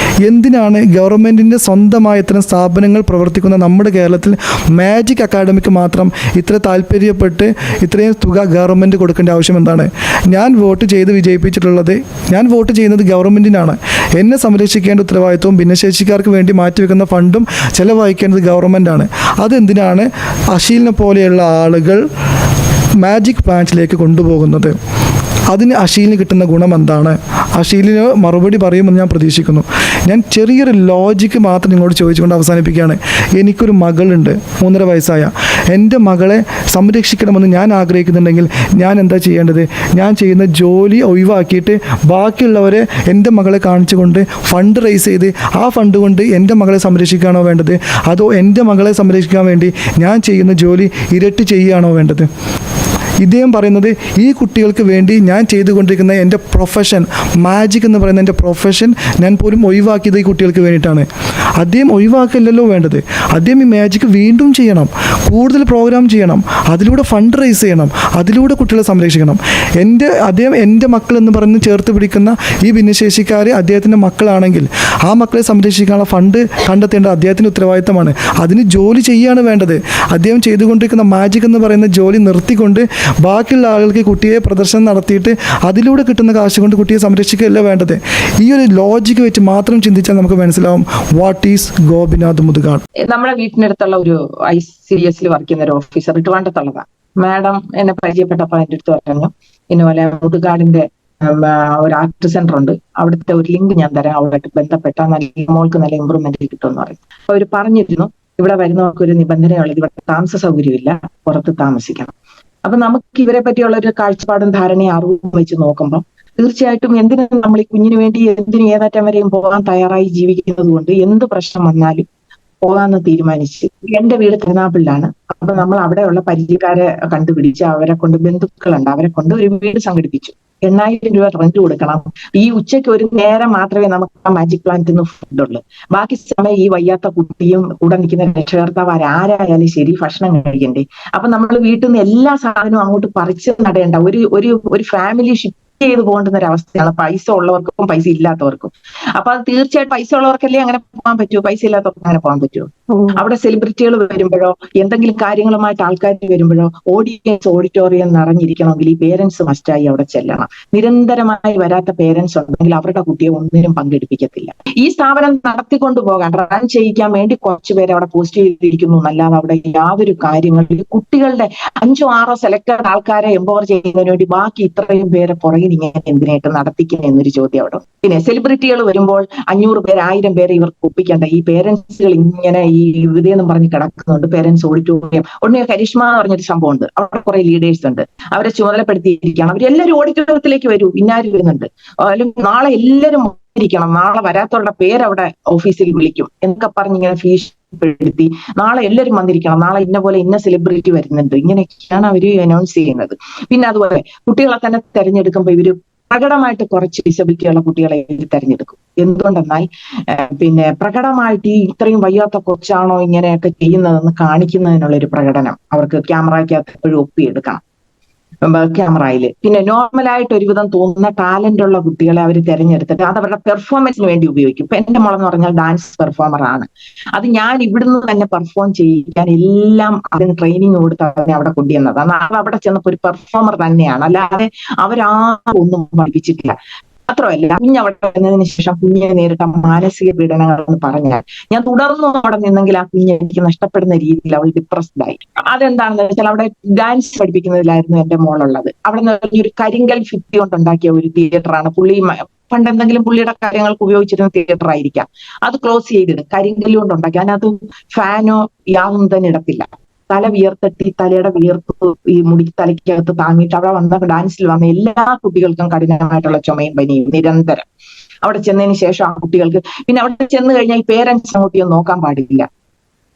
Speaker 6: എന്തിനാണ് ഗവൺമെൻറ്റിൻ്റെ സ്വന്തമായ ഇത്തരം സ്ഥാപനങ്ങൾ പ്രവർത്തിക്കുന്ന നമ്മുടെ കേരളത്തിൽ മാജിക് അക്കാഡമിക്ക് മാത്രം ഇത്ര താല്പര്യപ്പെട്ട് ഇത്രയും തുക ഗവൺമെൻറ് കൊടുക്കേണ്ട ആവശ്യം എന്താണ്? ഞാൻ വോട്ട് ചെയ്യുന്നത് ഗവൺമെൻറ്റിനാണ്. എന്നെ സംരക്ഷിക്കേണ്ട ഉത്തരവാദിത്വവും ഭിന്നശേഷിക്കാർക്ക് വേണ്ടി മാറ്റിവെക്കുന്ന ഫണ്ടും ചെലവഴിക്കേണ്ടത് ഗവൺമെൻറ്റാണ്. അതെന്തിനാണ് അഷീലിനെ പോലെയുള്ള ആളുകൾ മാജിക് ബ്രാഞ്ചിലേക്ക് കൊണ്ടുപോകുന്നത്? അതിന് അഷീലിന് കിട്ടുന്ന ഗുണം എന്താണ്? അഷീലിന് മറുപടി പറയുമെന്ന് ഞാൻ പ്രതീക്ഷിക്കുന്നു. ഞാൻ ചെറിയൊരു ലോജിക്ക് മാത്രം നിങ്ങളോട് ചോദിച്ചുകൊണ്ട് അവസാനിപ്പിക്കുകയാണ്. എനിക്കൊരു മകളുണ്ട്, 3.5 വയസ്സായ. എൻ്റെ മകളെ സംരക്ഷിക്കണമെന്ന് ഞാൻ ആഗ്രഹിക്കുന്നുണ്ടെങ്കിൽ ഞാൻ എന്താ ചെയ്യേണ്ടത്? ഞാൻ ചെയ്യുന്ന ജോലി ഒഴിവാക്കിയിട്ട് ബാക്കിയുള്ളവരെ എൻ്റെ മകളെ കാണിച്ചുകൊണ്ട് ഫണ്ട് റേസ് ചെയ്ത് ആ ഫണ്ട് കൊണ്ട് എൻ്റെ മകളെ സംരക്ഷിക്കുകയാണോ വേണ്ടത്? അതോ എൻ്റെ മകളെ സംരക്ഷിക്കാൻ വേണ്ടി ഞാൻ ചെയ്യുന്ന ജോലി ഇരട്ടി ചെയ്യുകയാണോ വേണ്ടത്? ഇദ്ദേഹം പറയുന്നത് ഈ കുട്ടികൾക്ക് വേണ്ടി ഞാൻ ചെയ്തുകൊണ്ടിരിക്കുന്ന എൻ്റെ പ്രൊഫഷൻ, മാജിക് എന്ന് പറയുന്ന എൻ്റെ പ്രൊഫഷൻ ഞാൻ പോലും ഒഴിവാക്കിയത് ഈ കുട്ടികൾക്ക് വേണ്ടിയിട്ടാണ്. അദ്ദേഹം ഒഴിവാക്കില്ലല്ലോ വേണ്ടത്. അദ്ദേഹം ഈ മാജിക് വീണ്ടും ചെയ്യണം, കൂടുതൽ പ്രോഗ്രാം ചെയ്യണം, അതിലൂടെ ഫണ്ട് റൈസ് ചെയ്യണം, അതിലൂടെ കുട്ടികളെ സംരക്ഷിക്കണം. അദ്ദേഹം എൻ്റെ മക്കൾ എന്ന് പറഞ്ഞ് ചേർത്ത് പിടിക്കുന്ന ഈ ഭിന്നശേഷിക്കാർ അദ്ദേഹത്തിൻ്റെ മക്കളാണെങ്കിൽ ആ മക്കളെ സംരക്ഷിക്കാനുള്ള ഫണ്ട് കണ്ടെത്തേണ്ടത് അദ്ദേഹത്തിൻ്റെ ഉത്തരവാദിത്തമാണ്. അതിന് ജോലി ചെയ്യുകയാണ് വേണ്ടത്. അദ്ദേഹം ചെയ്തുകൊണ്ടിരിക്കുന്ന മാജിക് എന്ന് പറയുന്ന ജോലി നിർത്തിക്കൊണ്ട് ബാക്കിയുള്ള ആളുകൾക്ക് കുട്ടിയെ പ്രദർശനം നടത്തിയിട്ട് അതിലൂടെ കിട്ടുന്ന കാശ് കൊണ്ട് കുട്ടിയെ സംരക്ഷിക്കുകയല്ല വേണ്ടത്. ഈ ഒരു ലോജിക്ക് വെച്ച് മാത്രം ചിന്തിച്ചാൽ നമുക്ക് മനസ്സിലാവും വാട്ട് ഈസ് ഗോപിനാഥ് മുതുകാട്.
Speaker 7: നമ്മുടെ വീട്ടിനടുത്തുള്ള ഒരു ICDS വർക്ക് ചെയ്യുന്ന ഒരു ഓഫീസർ ട്രിവാൻഡ്രത്തുള്ളതാണ്. മാഡം എന്നെ പരിചയപ്പെട്ടപ്പോൾ എൻ്റെ അടുത്ത് പറഞ്ഞു, ഇന്നുപോലെ മുതുകാടിന്റെ ഒരു ആർട്ട് സെന്റർ ഉണ്ട്, അവിടുത്തെ ഒരു ലിങ്ക് ഞാൻ തരാം, അവിടെ ബന്ധപ്പെട്ടാൽ മോൾക്ക് നല്ല ഇമ്പ്രൂവ്മെന്റ് കിട്ടുമെന്ന് പറയും. അപ്പൊ അവർ പറഞ്ഞിരുന്നു, ഇവിടെ വരുന്നവർക്ക് ഒരു നിബന്ധനയുള്ളത് ഇവിടെ താമസ സൗകര്യമില്ല, പുറത്ത് താമസിക്കണം. അപ്പൊ നമുക്ക് ഇവരെ പറ്റിയുള്ള ഒരു കാഴ്ചപ്പാടും ധാരണയും അറിവും വെച്ച് നോക്കുമ്പോൾ തീർച്ചയായിട്ടും എന്തിനും നമ്മൾ ഈ കുഞ്ഞിന് വേണ്ടി എന്തിനും ഏതറ്റം വരെയും പോകാൻ തയ്യാറായി ജീവിക്കുന്നത് കൊണ്ട് എന്ത് പ്രശ്നം വന്നാലും പോകാന്ന് തീരുമാനിച്ച്. എന്റെ വീട് കരുനാഗപ്പള്ളിയിലാണ്. അപ്പൊ നമ്മൾ അവിടെയുള്ള പരിചയക്കാരെ കണ്ടുപിടിച്ച് അവരെ കൊണ്ട്, ബന്ധുക്കളുണ്ട്, അവരെ കൊണ്ട് ഒരു വീട് സംഘടിപ്പിച്ചു. 8,000 രൂപ റെന്റ് കൊടുക്കണം. ഈ ഉച്ചയ്ക്ക് ഒരു നേരം മാത്രമേ നമുക്ക് ആ മാജിക് പ്ലാന്റിൽ നിന്ന് ഫുഡുള്ളൂ. ബാക്കി സമയം ഈ വയ്യാത്ത കുട്ടിയും കൂടെ നിൽക്കുന്ന രക്ഷകർത്താവ് ആരായാലും ശരി ഭക്ഷണം കഴിക്കണ്ടേ. അപ്പൊ നമ്മൾ വീട്ടിൽ നിന്ന് എല്ലാ സാധനവും അങ്ങോട്ട് പറിച്ച് നടേണ്ട ഒരു ഫാമിലി ഷിഫ്റ്റ് ചെയ്ത് പോകേണ്ടുന്ന ഒരു അവസ്ഥയാണ്, പൈസ ഉള്ളവർക്കും പൈസ ഇല്ലാത്തവർക്കും. അപ്പൊ അത് തീർച്ചയായിട്ടും പൈസ ഉള്ളവർക്കല്ലേ അങ്ങനെ പോകാൻ പറ്റൂ, പൈസ ഇല്ലാത്തവർക്ക് അങ്ങനെ പോകാൻ പറ്റുമോ? അവിടെ സെലിബ്രിറ്റികൾ വരുമ്പോഴോ എന്തെങ്കിലും കാര്യങ്ങളുമായിട്ട് ആൾക്കാർ വരുമ്പോഴോ ഓഡിറ്റോറിയം നിറഞ്ഞിരിക്കണമെങ്കിൽ ഈ പേരൻസ് മസ്റ്റായി അവിടെ ചെല്ലണം. നിരന്തരമായി വരാത്ത പേരൻസ് ഉണ്ടെങ്കിൽ അവരുടെ കുട്ടിയെ ഒന്നിനും പങ്കെടുപ്പിക്കത്തില്ല. ഈ സ്ഥാപനം നടത്തിക്കൊണ്ടു പോകാൻ, റൺ ചെയ്യിക്കാൻ വേണ്ടി കുറച്ചുപേരെ അവിടെ പോസ്റ്റ് ചെയ്തിരിക്കുന്നു എന്നല്ലാതെ അവിടെ യാതൊരു കാര്യങ്ങളിലും കുട്ടികളുടെ 5 or 6 സെലക്ടഡ് ആൾക്കാരെ എംപവർ ചെയ്യുന്നതിന് വേണ്ടി ബാക്കി ഇത്രയും പേരെ പുറകിൽ ഇങ്ങനെ എന്തിനായിട്ട് നടത്തിക്കുന്ന എന്നൊരു ചോദ്യം അവിടെ. പിന്നെ സെലിബ്രിറ്റികൾ വരുമ്പോൾ 500 പേര് 1000 പേരെ ഇവർക്ക് ഒപ്പിക്കേണ്ട. ഈ പേരൻസുകൾ ഇങ്ങനെ ഈ ഇതെന്നും പറഞ്ഞ് കിടക്കുന്നുണ്ട്. പേരൻസ് ഓഡിറ്റോറിയം ഉടനെ കരിഷ്മ എന്ന് പറഞ്ഞൊരു സംഭവം ഉണ്ട്, അവിടെ കുറെ ലീഡേഴ്സ് ഉണ്ട്, അവരെ ചുമതലപ്പെടുത്തിയിരിക്കുകയാണ്. അവരെല്ലാവരും ഓഡിറ്റോറിയത്തിലേക്ക് വരൂ, ഇന്നാര് വരുന്നുണ്ട്, നാളെ എല്ലാവരും ഇരിക്കണം, നാളെ വരാത്തവരുടെ പേരവിടെ ഓഫീസിൽ വിളിക്കും എന്നൊക്കെ പറഞ്ഞ് ഇങ്ങനെ ഭീഷണിപ്പെടുത്തി നാളെ എല്ലാവരും വന്നിരിക്കണം, നാളെ ഇന്ന പോലെ ഇന്ന സെലിബ്രിറ്റി വരുന്നുണ്ട്, ഇങ്ങനെയൊക്കെയാണ് അവർ അനൗൺസ് ചെയ്യുന്നത്. പിന്നെ അതുപോലെ കുട്ടികളെ തന്നെ തെരഞ്ഞെടുക്കുമ്പോൾ ഇവര് പ്രകടമായിട്ട് കുറച്ച് ഡിസബിലിറ്റിയുള്ള കുട്ടികളെ തെരഞ്ഞെടുക്കും. എന്തുകൊണ്ടെന്നാൽ പിന്നെ പ്രകടമായിട്ട് ഈ ഇത്രയും വയ്യാത്ത കൊച്ചാണോ ഇങ്ങനെയൊക്കെ ചെയ്യുന്നതെന്ന് കാണിക്കുന്നതിനുള്ള ഒരു പ്രകടനം അവർക്ക് ക്യാമറയ്ക്കകത്ത് എപ്പോഴും ഒപ്പിയെടുക്കണം, ക്യാമറയിൽ. പിന്നെ നോർമലായിട്ട് ഒരുവിധം തോന്നുന്ന ടാലന്റ് ഉള്ള കുട്ടികളെ അവർ തെരഞ്ഞെടുത്തിട്ട് അത് അവരുടെ പെർഫോമൻസിന് വേണ്ടി ഉപയോഗിക്കും. ഇപ്പൊ എന്റെ മോളെന്ന് പറഞ്ഞാൽ ഡാൻസ് പെർഫോമർ ആണ്. അത് ഞാൻ ഇവിടുന്ന് തന്നെ പെർഫോം ചെയ്യിക്കാൻ എല്ലാം അതിന് ട്രെയിനിങ് കൊടുത്ത് അതിനെ അവിടെ കൊണ്ടുവന്നതാണ്. അത് അവിടെ ചെന്നപ്പോ ഒരു പെർഫോമർ തന്നെയാണ്, അല്ലാതെ അവരാരും ഒന്നും പഠിപ്പിച്ചിട്ടില്ല. മാത്രമല്ല കുഞ്ഞവിടെ വരുന്നതിന് ശേഷം കുഞ്ഞിനെ നേരിട്ട മാനസിക പീഡനങ്ങൾ എന്ന് പറഞ്ഞാൽ ഞാൻ തുടർന്നും അവിടെ നിന്നെങ്കിൽ ആ കുഞ്ഞ് എനിക്ക് നഷ്ടപ്പെടുന്ന രീതിയിൽ അവൾ ഡിപ്രസ്ഡ് ആയി. അതെന്താണെന്ന് വെച്ചാൽ അവിടെ ഡാൻസ് പഠിപ്പിക്കുന്നതിലായിരുന്നു എന്റെ മോളുള്ളത്. അവിടെ നിന്ന് ഒരു കരിങ്കൽ ഭിത്തി കൊണ്ടുണ്ടാക്കിയ ഒരു തിയേറ്ററാണ്. പുള്ളി പണ്ട് എന്തെങ്കിലും പുള്ളിയുടെ കാര്യങ്ങൾക്ക് ഉപയോഗിച്ചിരുന്ന തിയേറ്റർ ആയിരിക്കാം. അത് ക്ലോസ് ചെയ്തിട്ട് കരിങ്കല്ല് കൊണ്ടുണ്ടാക്കി. അതിനകത്ത് ഫാനോ യാതൊന്നും തന്നെ ഇടത്തില്ല. തല വിയർത്തട്ടി തലയുടെ വിയർത്ത് ഈ മുടി തലയ്ക്കകത്ത് താങ്ങിയിട്ട് അവിടെ വന്ന ഡാൻസിൽ വന്ന എല്ലാ കുട്ടികൾക്കും കഠിനമായിട്ടുള്ള ചുമയും പനിയും നിരന്തരം. അവിടെ ചെന്നതിന് ശേഷം ആ കുട്ടികൾക്ക് പിന്നെ അവിടെ ചെന്ന് കഴിഞ്ഞാൽ ഈ പേരൻസ് അങ്ങോട്ടൊന്നും നോക്കാൻ പാടില്ല.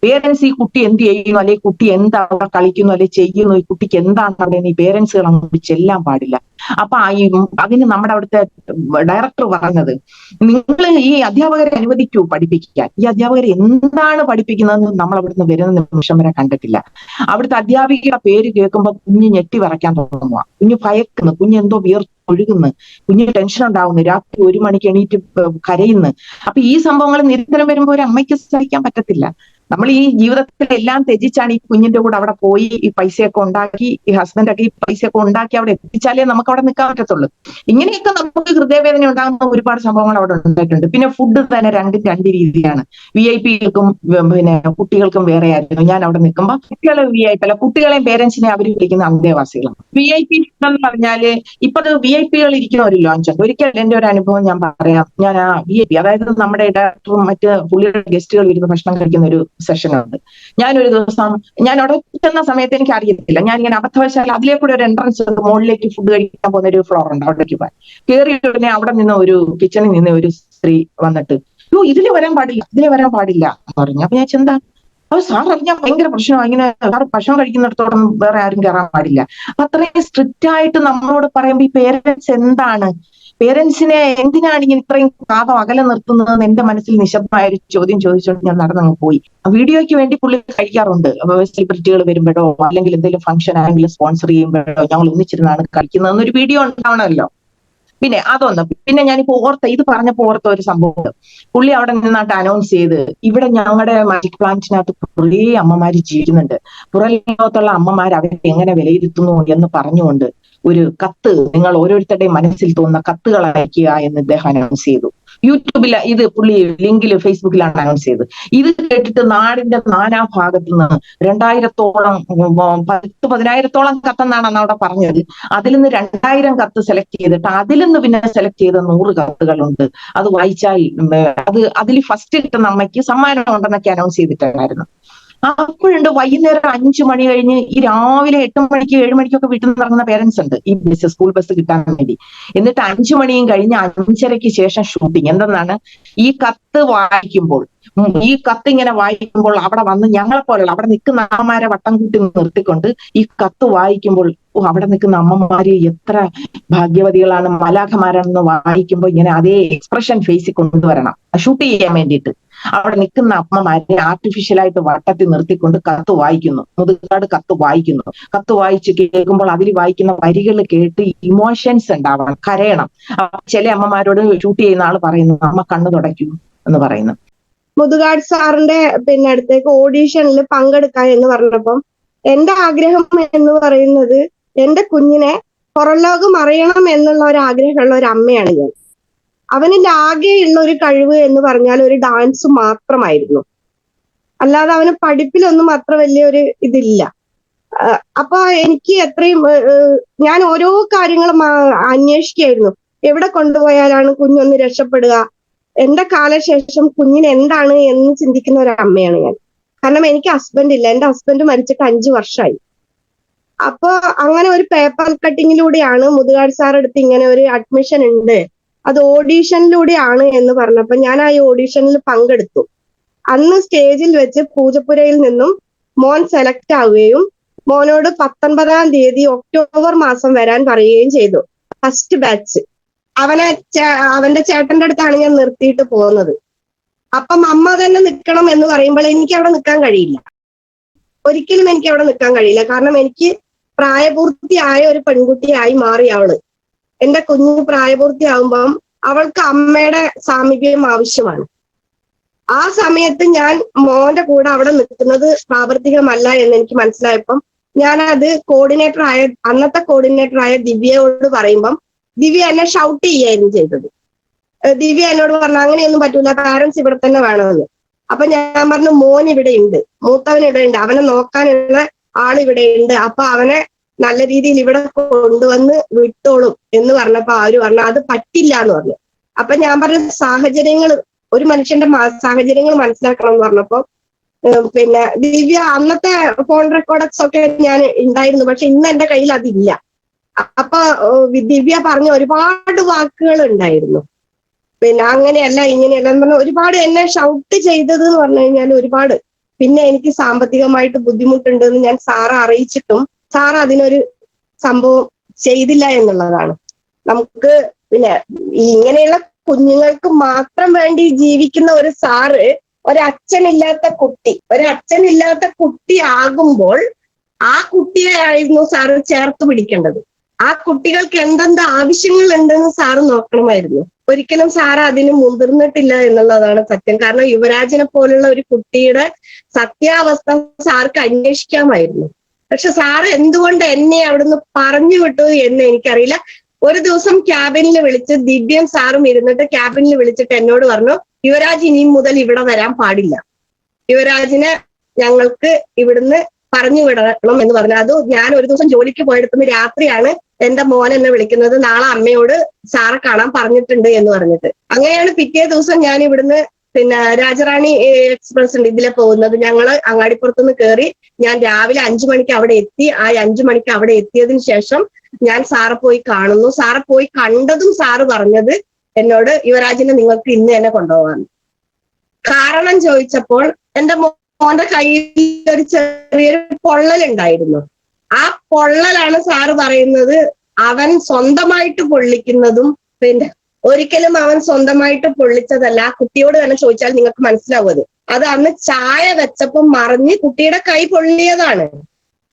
Speaker 7: പേരൻസ് ഈ കുട്ടി എന്ത് ചെയ്യുന്നു, അല്ലെങ്കിൽ കുട്ടി എന്താ അവിടെ കളിക്കുന്നു, അല്ലെങ്കിൽ ചെയ്യുന്നു, ഈ കുട്ടിക്ക് എന്താണ് അവിടെ ഈ പേരൻസുകൾ അങ്ങോട്ട് ചെല്ലാൻ പാടില്ല. അപ്പൊ അതിന് നമ്മുടെ അവിടുത്തെ ഡയറക്ടർ പറഞ്ഞത്, നിങ്ങൾ ഈ അധ്യാപകരെ അനുവദിക്കൂ പഠിപ്പിക്കാൻ. ഈ അധ്യാപകർ എന്താണ് പഠിപ്പിക്കുന്നതെന്ന് നമ്മൾ അവിടുന്ന് വരുന്ന നിമിഷം വരെ കണ്ടിട്ടില്ല. അവിടുത്തെ അധ്യാപികയുടെ പേര് കേൾക്കുമ്പോൾ കുഞ്ഞ് ഞെട്ടി വിറയ്ക്കാൻ തുടങ്ങുക, കുഞ്ഞ് ഭയക്കുന്നു, കുഞ്ഞ് എന്തോ ഒഴുകുന്നു, കുഞ്ഞിന് ടെൻഷൻ ഉണ്ടാവുന്നു, രാത്രി 1 മണിക്ക് എണീറ്റ് കരയുന്നു. അപ്പൊ ഈ സംഭവങ്ങൾ നിരന്തരം വരുമ്പോൾ ഒരു അമ്മയ്ക്ക് സഹിക്കാൻ പറ്റത്തില്ല. നമ്മൾ ഈ ജീവിതത്തിൽ എല്ലാം ത്യജിച്ചാണ് ഈ കുഞ്ഞിന്റെ കൂടെ അവിടെ പോയി ഈ പൈസയൊക്കെ ഉണ്ടാക്കി, ഈ ഹസ്ബൻഡൊക്കെ ഈ പൈസയൊക്കെ ഉണ്ടാക്കി അവിടെ എത്തിച്ചാലേ നമുക്ക് അവിടെ നിൽക്കാൻ പറ്റത്തുള്ളൂ. ഇങ്ങനെയൊക്കെ നമുക്ക് ഹൃദയവേദന ഉണ്ടാകുന്ന ഒരുപാട് സംഭവങ്ങൾ അവിടെ ഉണ്ടായിട്ടുണ്ട്. പിന്നെ ഫുഡ് തന്നെ രണ്ട് രീതിയാണ്. VIP-കൾക്കും പിന്നെ കുട്ടികൾക്കും വേറെ ആയിരുന്നു. ഞാൻ അവിടെ നിൽക്കുമ്പോൾ കുട്ടികളെ VIP അല്ല, കുട്ടികളെയും പേരൻസിനെ അവർ വിളിക്കുന്ന അന്തേവാസികളാണ്. VIP എന്ന് പറഞ്ഞാല് ഇപ്പൊ അത് VIP-കൾ ഇരിക്കുന്ന ഒരു ലോഞ്ച് ഉണ്ട്. ഒരിക്കൽ എന്റെ ഒരു അനുഭവം ഞാൻ പറയാം. ഞാൻ ആ VIP, അതായത് നമ്മുടെ ഡയറക്ടറും മറ്റ് പുള്ളിയുടെ ഗസ്റ്റുകൾ ഇരുന്ന് ഭക്ഷണം കഴിക്കുന്ന ഒരു സെഷനുണ്ട്. ഞാനൊരു ദിവസം ഞാൻ അവിടെ ചെന്ന സമയത്ത് എനിക്ക് അറിയത്തില്ല, ഞാൻ ഇങ്ങനെ അബദ്ധവശാൽ അതിലേക്കൂടെ ഒരു എൻട്രൻസ് ഉണ്ട്, മുകളിലേക്ക് ഫുഡ് കഴിക്കാൻ പോകുന്ന ഒരു ഫ്ലോർ ഉണ്ട്, അവിടേക്ക് പോയി കയറിയ ഉടനെ അവിടെ നിന്ന് ഒരു കിച്ചണിൽ നിന്ന് ഒരു സ്ത്രീ വന്നിട്ട് ഇതിലെ വരാൻ പാടില്ല എന്ന് പറഞ്ഞു. അപ്പൊ ഞാൻ ചെന്താ സാർ അറിഞ്ഞാൽ ഭയങ്കര പ്രശ്നമാണ്, ഇങ്ങനെ സാർ ഭക്ഷണം കഴിക്കുന്നിടത്തോളം വേറെ ആരും കയറാൻ പാടില്ല. അപ്പൊ അത്രയും സ്ട്രിക്റ്റ് ആയിട്ട് നമ്മളോട് പറയുമ്പോ ഈ പേരൻസ് എന്താണ്, പേരൻസിനെ എന്തിനാണ് ഇങ്ങനെ ഇത്രയും കാതം അകലെ നിർത്തുന്നതെന്ന് എന്റെ മനസ്സിൽ നിശബ്ദമായ ഒരു ചോദ്യം ചോദിച്ചുകൊണ്ട് ഞാൻ നടന്നങ്ങ് പോയി. വീഡിയോയ്ക്ക് വേണ്ടി പുള്ളി കഴിക്കാറുണ്ട്. സെലിബ്രിറ്റികൾ വരുമ്പോഴോ അല്ലെങ്കിൽ എന്തെങ്കിലും ഫംഗ്ഷൻ ആണെങ്കിലും സ്പോൺസർ ചെയ്യുമ്പോഴോ ഞങ്ങൾ ഒന്നിച്ചിരുന്നാണ് കഴിക്കുന്നതെന്നൊരു വീഡിയോ ഉണ്ടാവണമല്ലോ. പിന്നെ അതൊന്ന്, പിന്നെ ഞാനിപ്പോ ഇത് പറഞ്ഞപ്പോ ഓർത്ത ഒരു സംഭവം, പുള്ളി അവിടെ നിന്നാട്ട് അനൗൺസ് ചെയ്ത് ഇവിടെ ഞങ്ങളുടെ മാജിക് പ്ലാന്റിനകത്ത് കുറേ അമ്മമാര് ജീവിക്കുന്നുണ്ട്, പുറം ലോകത്തുള്ള അമ്മമാർ അവരെ എങ്ങനെ വിലയിരുത്തുന്നു എന്ന് പറഞ്ഞുകൊണ്ട് ഒരു കത്ത്, നിങ്ങൾ ഓരോരുത്തരുടെയും മനസ്സിൽ തോന്നുന്ന കത്തുകൾ അയക്കുക എന്ന് ഇദ്ദേഹം അനൗൺസ് ചെയ്തു. യൂട്യൂബിൽ ഇത് പുള്ളി ലിങ്കിൽ ഫേസ്ബുക്കിലാണ് അനൗൺസ് ചെയ്തത്. ഇത് കേട്ടിട്ട് നാടിന്റെ നാനാഭാഗത്തു നിന്ന് 2000-ഓളം 10,000-ഓളം കത്തെന്നാണ് അന്ന് അവിടെ പറഞ്ഞത്. അതിൽ നിന്ന് 2000 കത്ത് സെലക്ട് ചെയ്തിട്ട് അതിൽ നിന്ന് പിന്നെ സെലക്ട് ചെയ്ത 100 കത്തുകളുണ്ട്. അത് വായിച്ചാൽ അതിൽ ഫസ്റ്റ് കിട്ടുന്ന അമ്മയ്ക്ക് സമ്മാനം ഉണ്ടെന്നൊക്കെ അനൗൺസ് ചെയ്തിട്ടുണ്ടായിരുന്നു. അപ്പോഴുണ്ട് വൈകുന്നേരം 5 മണി കഴിഞ്ഞ് ഈ രാവിലെ 8 മണിക്ക് 7 മണിക്കൊക്കെ വീട്ടിൽ നിന്ന് ഇറങ്ങുന്ന പേരൻസ് ഉണ്ട് ഈ സ്കൂൾ ബസ് കിട്ടാൻ വേണ്ടി. എന്നിട്ട് 5 മണിയും കഴിഞ്ഞ് 5:30-ക്ക് ശേഷം ഷൂട്ടിങ്. എന്തെന്നാണ്, ഈ കത്ത് വായിക്കുമ്പോൾ ഇങ്ങനെ വായിക്കുമ്പോൾ അവിടെ വന്ന് ഞങ്ങളെപ്പോലുള്ള അവിടെ നിൽക്കുന്ന അമ്മമാരെ വട്ടം കൂട്ടി നിർത്തിക്കൊണ്ട് ഈ കത്ത് വായിക്കുമ്പോൾ അവിടെ നിൽക്കുന്ന അമ്മമാര് എത്ര ഭാഗ്യവതികളാണ്, മലാഖമാരാണെന്ന് വായിക്കുമ്പോൾ ഇങ്ങനെ അതേ എക്സ്പ്രഷൻ ഫേസിൽ കൊണ്ടുവരണം ഷൂട്ട് ചെയ്യാൻ വേണ്ടിയിട്ട്. അവിടെ നിൽക്കുന്ന അമ്മമാരെ ആർട്ടിഫിഷ്യലായിട്ട് വട്ടത്തിൽ നിർത്തിക്കൊണ്ട് കത്ത് വായിക്കുന്നു, മുതുകാട് കത്ത് വായിക്കുന്നു. കത്ത് വായിച്ച് കേൾക്കുമ്പോൾ അതിൽ വായിക്കുന്ന വരികൾ കേട്ട് ഇമോഷൻസ് ഉണ്ടാവണം, കരയണം. ചില അമ്മമാരോട് ഷൂട്ട് ചെയ്യുന്ന ആള് പറയുന്നു അമ്മ കണ്ണു തുടയ്ക്കൂ എന്ന് പറയുന്നു.
Speaker 8: മുതുകാട് സാറിന്റെ അടുത്തേക്ക് ഓഡീഷനിൽ പങ്കെടുക്കാൻ എന്ന് പറഞ്ഞപ്പം എന്റെ ആഗ്രഹം എന്ന് പറയുന്നത് എന്റെ കുഞ്ഞിനെ പുറം ലോകം അറിയണം എന്നുള്ള ഒരു ആഗ്രഹമുള്ള ഒരു അമ്മയാണ് ഞാൻ. അവനിന്റെ ആകെയുള്ള ഒരു കഴിവ് എന്ന് പറഞ്ഞാൽ ഒരു ഡാൻസ് മാത്രമായിരുന്നു. അല്ലാതെ അവന് പഠിപ്പിലൊന്നും അത്ര വലിയൊരു ഇതില്ല. അപ്പൊ എനിക്ക് എത്രയും ഞാൻ ഓരോ കാര്യങ്ങളും അന്വേഷിക്കുകയായിരുന്നു. എവിടെ കൊണ്ടുപോയാലാണ് കുഞ്ഞൊന്ന് രക്ഷപ്പെടുക, എന്റെ കാലശേഷം കുഞ്ഞിന് എന്താണ് എന്ന് ചിന്തിക്കുന്ന ഒരു അമ്മയാണ് ഞാൻ. കാരണം എനിക്ക് ഹസ്ബൻഡ് ഇല്ല, എന്റെ ഹസ്ബൻഡ് മരിച്ചിട്ട് 5 വർഷമായി. അപ്പൊ അങ്ങനെ ഒരു പേപ്പർ കട്ടിങ്ങിലൂടെയാണ് മുതുകാട് സാർ അടുത്ത് ഇങ്ങനെ ഒരു അഡ്മിഷൻ ഉണ്ട്, അത് ഓഡീഷനിലൂടെയാണ് എന്ന് പറഞ്ഞപ്പോ ഞാൻ ആ ഓഡീഷനിൽ പങ്കെടുത്തു. അന്ന് സ്റ്റേജിൽ വെച്ച് പൂജപ്പുരയിൽ നിന്നും മോൻ സെലക്ട് ആവുകയും മോനോട് 19-ാം തീയതി ഒക്ടോബർ മാസം വരാൻ പറയുകയും ചെയ്തു. ഫസ്റ്റ് ബാച്ച് അവന്റെ ചേട്ടന്റെ അടുത്താണ് ഞാൻ നിർത്തിയിട്ട് പോകുന്നത്. അപ്പം അമ്മ തന്നെ നിൽക്കണം എന്ന് പറയുമ്പോൾ എനിക്ക് അവിടെ നിൽക്കാൻ കഴിയില്ല, ഒരിക്കലും എനിക്ക് അവിടെ നിൽക്കാൻ കഴിയില്ല. കാരണം എനിക്ക് പ്രായപൂർത്തിയായ ഒരു പെൺകുട്ടിയായി മാറി അവള്. എന്റെ കുഞ്ഞു പ്രായപൂർത്തിയാകുമ്പം അവൾക്ക് അമ്മയുടെ സാമീപ്യം ആവശ്യമാണ്. ആ സമയത്ത് ഞാൻ മോന്റെ കൂടെ അവിടെ നിൽക്കുന്നത് പ്രാവർത്തികമല്ല എന്ന് എനിക്ക് മനസ്സിലായപ്പം ഞാനത് അന്നത്തെ കോർഡിനേറ്ററായ ദിവ്യയോട് പറയുമ്പം ദിവ്യ എന്നെ ഷൗട്ട് ചെയ്യായിരുന്നു ചെയ്തത്. ദിവ്യ എന്നോട് പറഞ്ഞു അങ്ങനെയൊന്നും പറ്റൂല, പാരന്റ്സ് ഇവിടെ തന്നെ വേണമെന്ന്. അപ്പൊ ഞാൻ പറഞ്ഞു മോൻ ഇവിടെ ഉണ്ട്, മൂത്തവൻ ഇവിടെ ഉണ്ട്, അവനെ നോക്കാനുള്ള ആളിവിടെ ഉണ്ട്, അപ്പൊ അവനെ നല്ല രീതിയിൽ ഇവിടെ കൊണ്ടുവന്ന് വിട്ടോളും എന്ന് പറഞ്ഞപ്പോ അവര് പറഞ്ഞു അത് പറ്റില്ല എന്ന് പറഞ്ഞു. അപ്പൊ ഞാൻ പറഞ്ഞ സാഹചര്യങ്ങൾ, ഒരു മനുഷ്യന്റെ സാഹചര്യങ്ങൾ മനസ്സിലാക്കണം എന്ന് പറഞ്ഞപ്പോ ദിവ്യ അന്നത്തെ ഫോൺ റെക്കോർഡ്സ് ഒക്കെ ഞാൻ ഉണ്ടായിരുന്നു, പക്ഷെ ഇന്ന് എന്റെ കയ്യിൽ അതില്ല. അപ്പൊ ദിവ്യ പറഞ്ഞ ഒരുപാട് വാക്കുകൾ ഉണ്ടായിരുന്നു, അങ്ങനെയല്ല ഇങ്ങനെയല്ല എന്ന് പറഞ്ഞ ഒരുപാട് എന്നെ ഷൗട്ട് ചെയ്തത് എന്ന് പറഞ്ഞു കഴിഞ്ഞാൽ ഒരുപാട്. പിന്നെ എനിക്ക് സാമ്പത്തികമായിട്ട് ബുദ്ധിമുട്ടുണ്ടെന്ന് ഞാൻ സാറെ അറിയിച്ചിട്ടും സാർ അതിനൊരു സംഭവം ചെയ്തില്ല എന്നുള്ളതാണ്. നമുക്ക് ഇങ്ങനെയുള്ള കുഞ്ഞുങ്ങൾക്ക് മാത്രം വേണ്ടി ജീവിക്കുന്ന ഒരു സാറ് ഒരച്ഛനില്ലാത്ത കുട്ടി ആകുമ്പോൾ ആ കുട്ടിയെ ആയിരുന്നു സാറ് ചേർത്ത് പിടിക്കേണ്ടത്. ആ കുട്ടികൾക്ക് എന്തെന്ത് ആവശ്യങ്ങൾ ഉണ്ടെന്ന് സാറ് നോക്കണമായിരുന്നു. ഒരിക്കലും സാറ് അതിന് മുതിർന്നിട്ടില്ല എന്നുള്ളതാണ് സത്യം. കാരണം യുവരാജിനെ പോലുള്ള ഒരു കുട്ടിയുടെ സത്യാവസ്ഥ സാർക്ക് അന്വേഷിക്കാമായിരുന്നു. പക്ഷെ സാറ് എന്തുകൊണ്ട് എന്നെ അവിടുന്ന് പറഞ്ഞു വിട്ടു എന്ന് എനിക്കറിയില്ല. ഒരു ദിവസം ക്യാബിനിൽ വിളിച്ച് ദിവ്യം സാറും ഇരുന്നിട്ട് ക്യാബിനിൽ വിളിച്ചിട്ട് എന്നോട് പറഞ്ഞു യുവരാജ് ഇനി മുതൽ ഇവിടെ വരാൻ പാടില്ല, യുവരാജിനെ ഞങ്ങൾക്ക് ഇവിടുന്ന് പറഞ്ഞു വിടണം എന്ന് പറഞ്ഞു. അത് ഞാൻ ഒരു ദിവസം ജോലിക്ക് പോയെടുത്തുന്ന രാത്രിയാണ് എന്റെ മോൻ എന്നെ വിളിക്കുന്നത്, നാളെ അമ്മയോട് സാറെ കാണാൻ പറഞ്ഞിട്ടുണ്ട് എന്ന് പറഞ്ഞിട്ട്. അങ്ങനെയാണ് പിറ്റേ ദിവസം ഞാൻ ഇവിടുന്ന് രാജറാണി എക്സ്പ്രസ് ഉണ്ട് ഇതിലെ പോകുന്നത്, ഞങ്ങള് അങ്ങാടിപ്പുറത്തുനിന്ന് കയറി ഞാൻ രാവിലെ 5 മണിക്ക് അവിടെ എത്തി. ആ 5 മണിക്ക് അവിടെ എത്തിയതിനു ശേഷം ഞാൻ സാറെ പോയി കാണുന്നു. സാറെ പോയി കണ്ടതും സാറ് പറഞ്ഞത് എന്നോട് യുവരാജിനെ നിങ്ങൾക്ക് ഇന്ന് തന്നെ കൊണ്ടുപോകാന്ന്. കാരണം ചോദിച്ചപ്പോൾ എന്റെ മോന്റെ കയ്യിൽ ഒരു ചെറിയൊരു പൊള്ളലുണ്ടായിരുന്നു. ആ പൊള്ളലാണ് സാറ് പറയുന്നത് അവൻ സ്വന്തമായിട്ട് പൊള്ളിക്കുന്നതും ഒരിക്കലും അവൻ സ്വന്തമായിട്ട് പൊള്ളിച്ചതല്ല. ആ കുട്ടിയോട് തന്നെ ചോദിച്ചാൽ നിങ്ങൾക്ക് മനസ്സിലാവും. അത് അന്ന് ചായ വെച്ചപ്പം മറിഞ്ഞ് കുട്ടിയുടെ കൈ പൊള്ളിയതാണ്.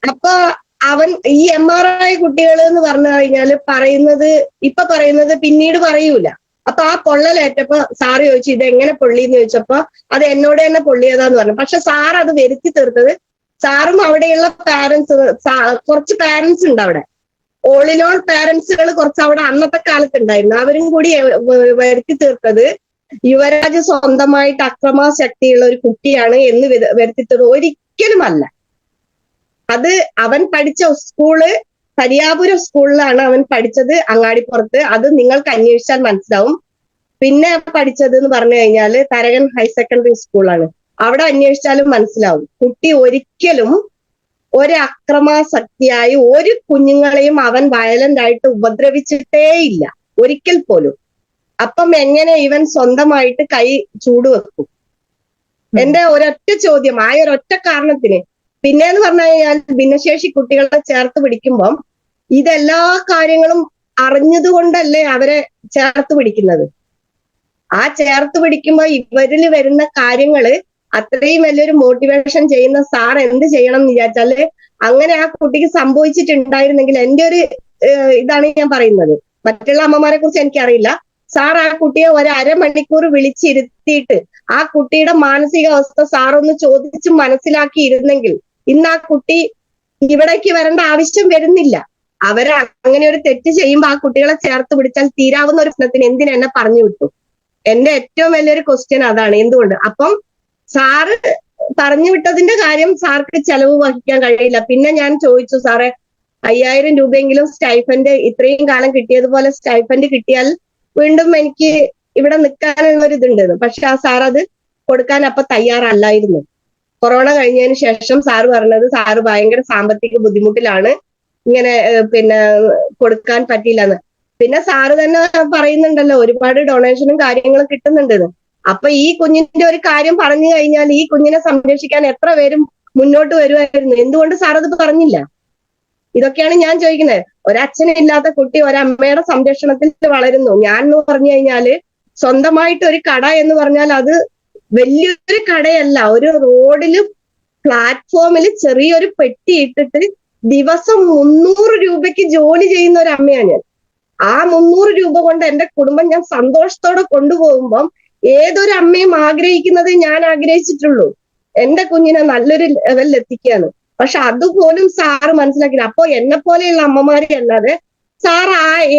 Speaker 8: അപ്പൊ അവൻ ഈ MRI കുട്ടികൾ എന്ന് പറഞ്ഞു കഴിഞ്ഞാല് പറയുന്നത് പിന്നീട് പറയൂല. അപ്പൊ ആ പൊള്ളലേറ്റപ്പോ സാറ് ചോദിച്ചു ഇത് എങ്ങനെ പൊള്ളിന്ന് ചോദിച്ചപ്പോ അത് എന്നോട് തന്നെ പൊള്ളിയതാന്ന് പറഞ്ഞു. പക്ഷെ സാർ അത് വരുത്തി തീർത്തത്, സാറും അവിടെയുള്ള പാരന്റ്സ്, കുറച്ച് പാരന്റ്സ് ഉണ്ട് അവിടെ, ഓൾ ഇൻ ഓൾ പാരന്റ്സുകൾ കുറച്ച് അവിടെ അന്നത്തെ കാലത്ത് ഉണ്ടായിരുന്നു. അവരും കൂടി വരുത്തി തീർത്തത് യുവരാജ് സ്വന്തമായിട്ട് അക്രമാശക്തിയുള്ള ഒരു കുട്ടിയാണ് എന്ന് വരുത്തി തീർത്തത് ഒരിക്കലുമല്ല. അത് അവൻ പഠിച്ച സ്കൂള് പരിയാപുരം സ്കൂളിലാണ് അവൻ പഠിച്ചത്, അങ്ങാടിപ്പുറത്ത്. അത് നിങ്ങൾക്ക് അന്വേഷിച്ചാൽ മനസ്സിലാവും. പിന്നെ പഠിച്ചത് എന്ന് പറഞ്ഞു കഴിഞ്ഞാല് തരകൻ ഹയർ സെക്കൻഡറി സ്കൂളാണ്. അവിടെ അന്വേഷിച്ചാലും മനസ്സിലാവും. കുട്ടി ഒരിക്കലും ഒരു അക്രമാസക്തിയായി ഒരു കുഞ്ഞുങ്ങളെയും അവൻ വയലന്റ് ആയിട്ട് ഉപദ്രവിച്ചിട്ടേ ഇല്ല, ഒരിക്കൽ പോലും. അപ്പം എങ്ങനെ ഇവൻ സ്വന്തമായിട്ട് കൈ ചൂടുവെക്കും? എന്റെ ഒരൊറ്റ ചോദ്യം, ആ ഒരൊറ്റ കാരണത്തിന്. പിന്നെന്ന് പറഞ്ഞു കഴിഞ്ഞാൽ ഭിന്നശേഷി കുട്ടികളെ ചേർത്ത് പിടിക്കുമ്പം ഇതെല്ലാ കാര്യങ്ങളും അറിഞ്ഞതുകൊണ്ടല്ലേ അവരെ ചേർത്ത് പിടിക്കുന്നത്. ആ ചേർത്ത് പിടിക്കുമ്പോ ഇവരിൽ വരുന്ന കാര്യങ്ങള് അത്രയും വലിയൊരു മോട്ടിവേഷൻ ചെയ്യുന്ന സാർ എന്ത് ചെയ്യണം എന്ന് വിചാരിച്ചാല്, അങ്ങനെ ആ കുട്ടിക്ക് സംഭവിച്ചിട്ടുണ്ടായിരുന്നെങ്കിൽ, എന്റെ ഒരു ഇതാണ് ഞാൻ പറയുന്നത്, മറ്റുള്ള അമ്മമാരെ കുറിച്ച് എനിക്കറിയില്ല. സാർ ആ കുട്ടിയെ ഒരു അരമണിക്കൂർ വിളിച്ചിരുത്തിയിട്ട് ആ കുട്ടിയുടെ മാനസികാവസ്ഥ സാറൊന്ന് ചോദിച്ച് മനസ്സിലാക്കിയിരുന്നെങ്കിൽ ഇന്ന് ആ കുട്ടി ഇവിടേക്ക് വരേണ്ട ആവശ്യം വരുന്നില്ല. അവര് അങ്ങനെ ഒരു തെറ്റ് ചെയ്യുമ്പോൾ ആ കുട്ടികളെ ചേർത്ത് പിടിച്ചാൽ തീരാവുന്ന ഒരു പ്രശ്നത്തിന് എന്തിനെന്നെ പറഞ്ഞു വിട്ടു? എന്റെ ഏറ്റവും വലിയൊരു ക്വസ്റ്റ്യൻ അതാണ്. എന്തുകൊണ്ട്? അപ്പം സാറ് പറഞ്ഞു വിട്ടതിന്റെ കാര്യം സാർക്ക് ചെലവ് വഹിക്കാൻ കഴിയില്ല. പിന്നെ ഞാൻ ചോദിച്ചു, സാറേ 5000 രൂപയെങ്കിലും സ്റ്റൈഫൻഡ് ഇത്രയും കാലം കിട്ടിയതുപോലെ സ്റ്റൈഫൻഡ് കിട്ടിയാൽ വീണ്ടും എനിക്ക് ഇവിടെ നിൽക്കാനുള്ള ഒരു ഇതുണ്ടായിരുന്നു. പക്ഷെ ആ സാർ അത് കൊടുക്കാൻ അപ്പൊ തയ്യാറല്ലായിരുന്നു. കൊറോണ കഴിഞ്ഞതിന് ശേഷം സാറ് പറഞ്ഞത് സാറ് ഭയങ്കര സാമ്പത്തിക ബുദ്ധിമുട്ടിലാണ്, ഇങ്ങനെ കൊടുക്കാൻ പറ്റിയില്ലെന്ന്. പിന്നെ സാറ് തന്നെ പറയുന്നുണ്ടല്ലോ ഒരുപാട് ഡൊണേഷനും കാര്യങ്ങളും കിട്ടുന്നുണ്ടെന്ന്. അപ്പൊ ഈ കുഞ്ഞിന്റെ ഒരു കാര്യം പറഞ്ഞു കഴിഞ്ഞാൽ ഈ കുഞ്ഞിനെ സംരക്ഷിക്കാൻ എത്ര പേരും മുന്നോട്ട് വരുമായിരുന്നു. എന്തുകൊണ്ട് സാർ അത് പറഞ്ഞില്ല? ഇതൊക്കെയാണ് ഞാൻ ചോദിക്കുന്നത്. ഒരച്ഛനില്ലാത്ത കുട്ടി ഒരമ്മയുടെ സംരക്ഷണത്തിൽ വളരുന്നു. ഞാൻ എന്ന് പറഞ്ഞു കഴിഞ്ഞാല് സ്വന്തമായിട്ട് ഒരു കട എന്ന് പറഞ്ഞാൽ അത് വലിയൊരു കടയല്ല, ഒരു റോഡില് പ്ലാറ്റ്ഫോമിൽ ചെറിയൊരു പെട്ടി ഇട്ടിട്ട് ദിവസം 300 രൂപയ്ക്ക് ജോലി ചെയ്യുന്ന ഒരു അമ്മയാണ് ഞാൻ. ആ 300 രൂപ കൊണ്ട് എന്റെ കുടുംബം ഞാൻ സന്തോഷത്തോടെ കൊണ്ടുപോകുമ്പം ഏതൊരു അമ്മയും ആഗ്രഹിക്കുന്നത് ഞാൻ ആഗ്രഹിച്ചിട്ടുള്ളൂ, എന്റെ കുഞ്ഞിനെ നല്ലൊരു ലെവലിൽ എത്തിക്കുകയാണ്. പക്ഷെ അതുപോലും സാറ് മനസ്സിലാക്കില്ല. അപ്പോ എന്നെ പോലെയുള്ള അമ്മമാരെ അല്ലാതെ സാർ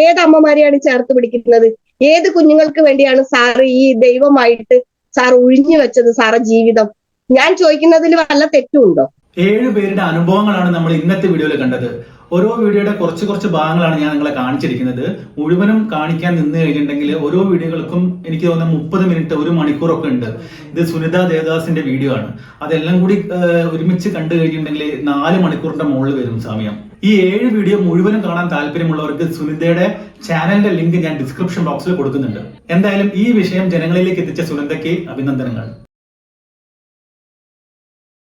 Speaker 8: ഏത് അമ്മമാരെയാണ് ചേർത്ത് പിടിക്കുന്നത്? ഏത് കുഞ്ഞുങ്ങൾക്ക് വേണ്ടിയാണ് സാറ് ഈ ദൈവമായിട്ട് സാർ ഒഴിഞ്ഞു വെച്ചത് സാറെ ജീവിതം? ഞാൻ ചോദിക്കുന്നതിൽ വല്ല തെറ്റുണ്ടോ?
Speaker 1: 7 പേരുടെ അനുഭവങ്ങളാണ് നമ്മൾ ഇന്നത്തെ വീഡിയോയിൽ കണ്ടത്. ഓരോ വീഡിയോയുടെ കുറച്ച് ഭാഗങ്ങളാണ് ഞാൻ നിങ്ങളെ കാണിച്ചിരിക്കുന്നത്. മുഴുവനും കാണിക്കാൻ നിന്ന് കഴിഞ്ഞിട്ടുണ്ടെങ്കിൽ ഓരോ വീഡിയോകൾക്കും എനിക്ക് തോന്നുന്ന 30 മിനിറ്റ് 1 മണിക്കൂറൊക്കെ ഉണ്ട്. ഇത് സുനിത ദേവദാസിന്റെ വീഡിയോ ആണ്. അതെല്ലാം കൂടി ഒരുമിച്ച് കണ്ടു കഴിഞ്ഞിട്ടുണ്ടെങ്കിൽ 4 മണിക്കൂറിന്റെ മുകളിൽ വരും സമയം. ഈ 7 വീഡിയോ മുഴുവനും കാണാൻ താല്പര്യമുള്ളവർക്ക് സുനിതയുടെ ചാനലിന്റെ ലിങ്ക് ഞാൻ ഡിസ്ക്രിപ്ഷൻ ബോക്സിൽ കൊടുക്കുന്നുണ്ട്. എന്തായാലും ഈ വിഷയം ജനങ്ങളിലേക്ക് എത്തിച്ച സുനിതയ്ക്ക് അഭിനന്ദനങ്ങൾ.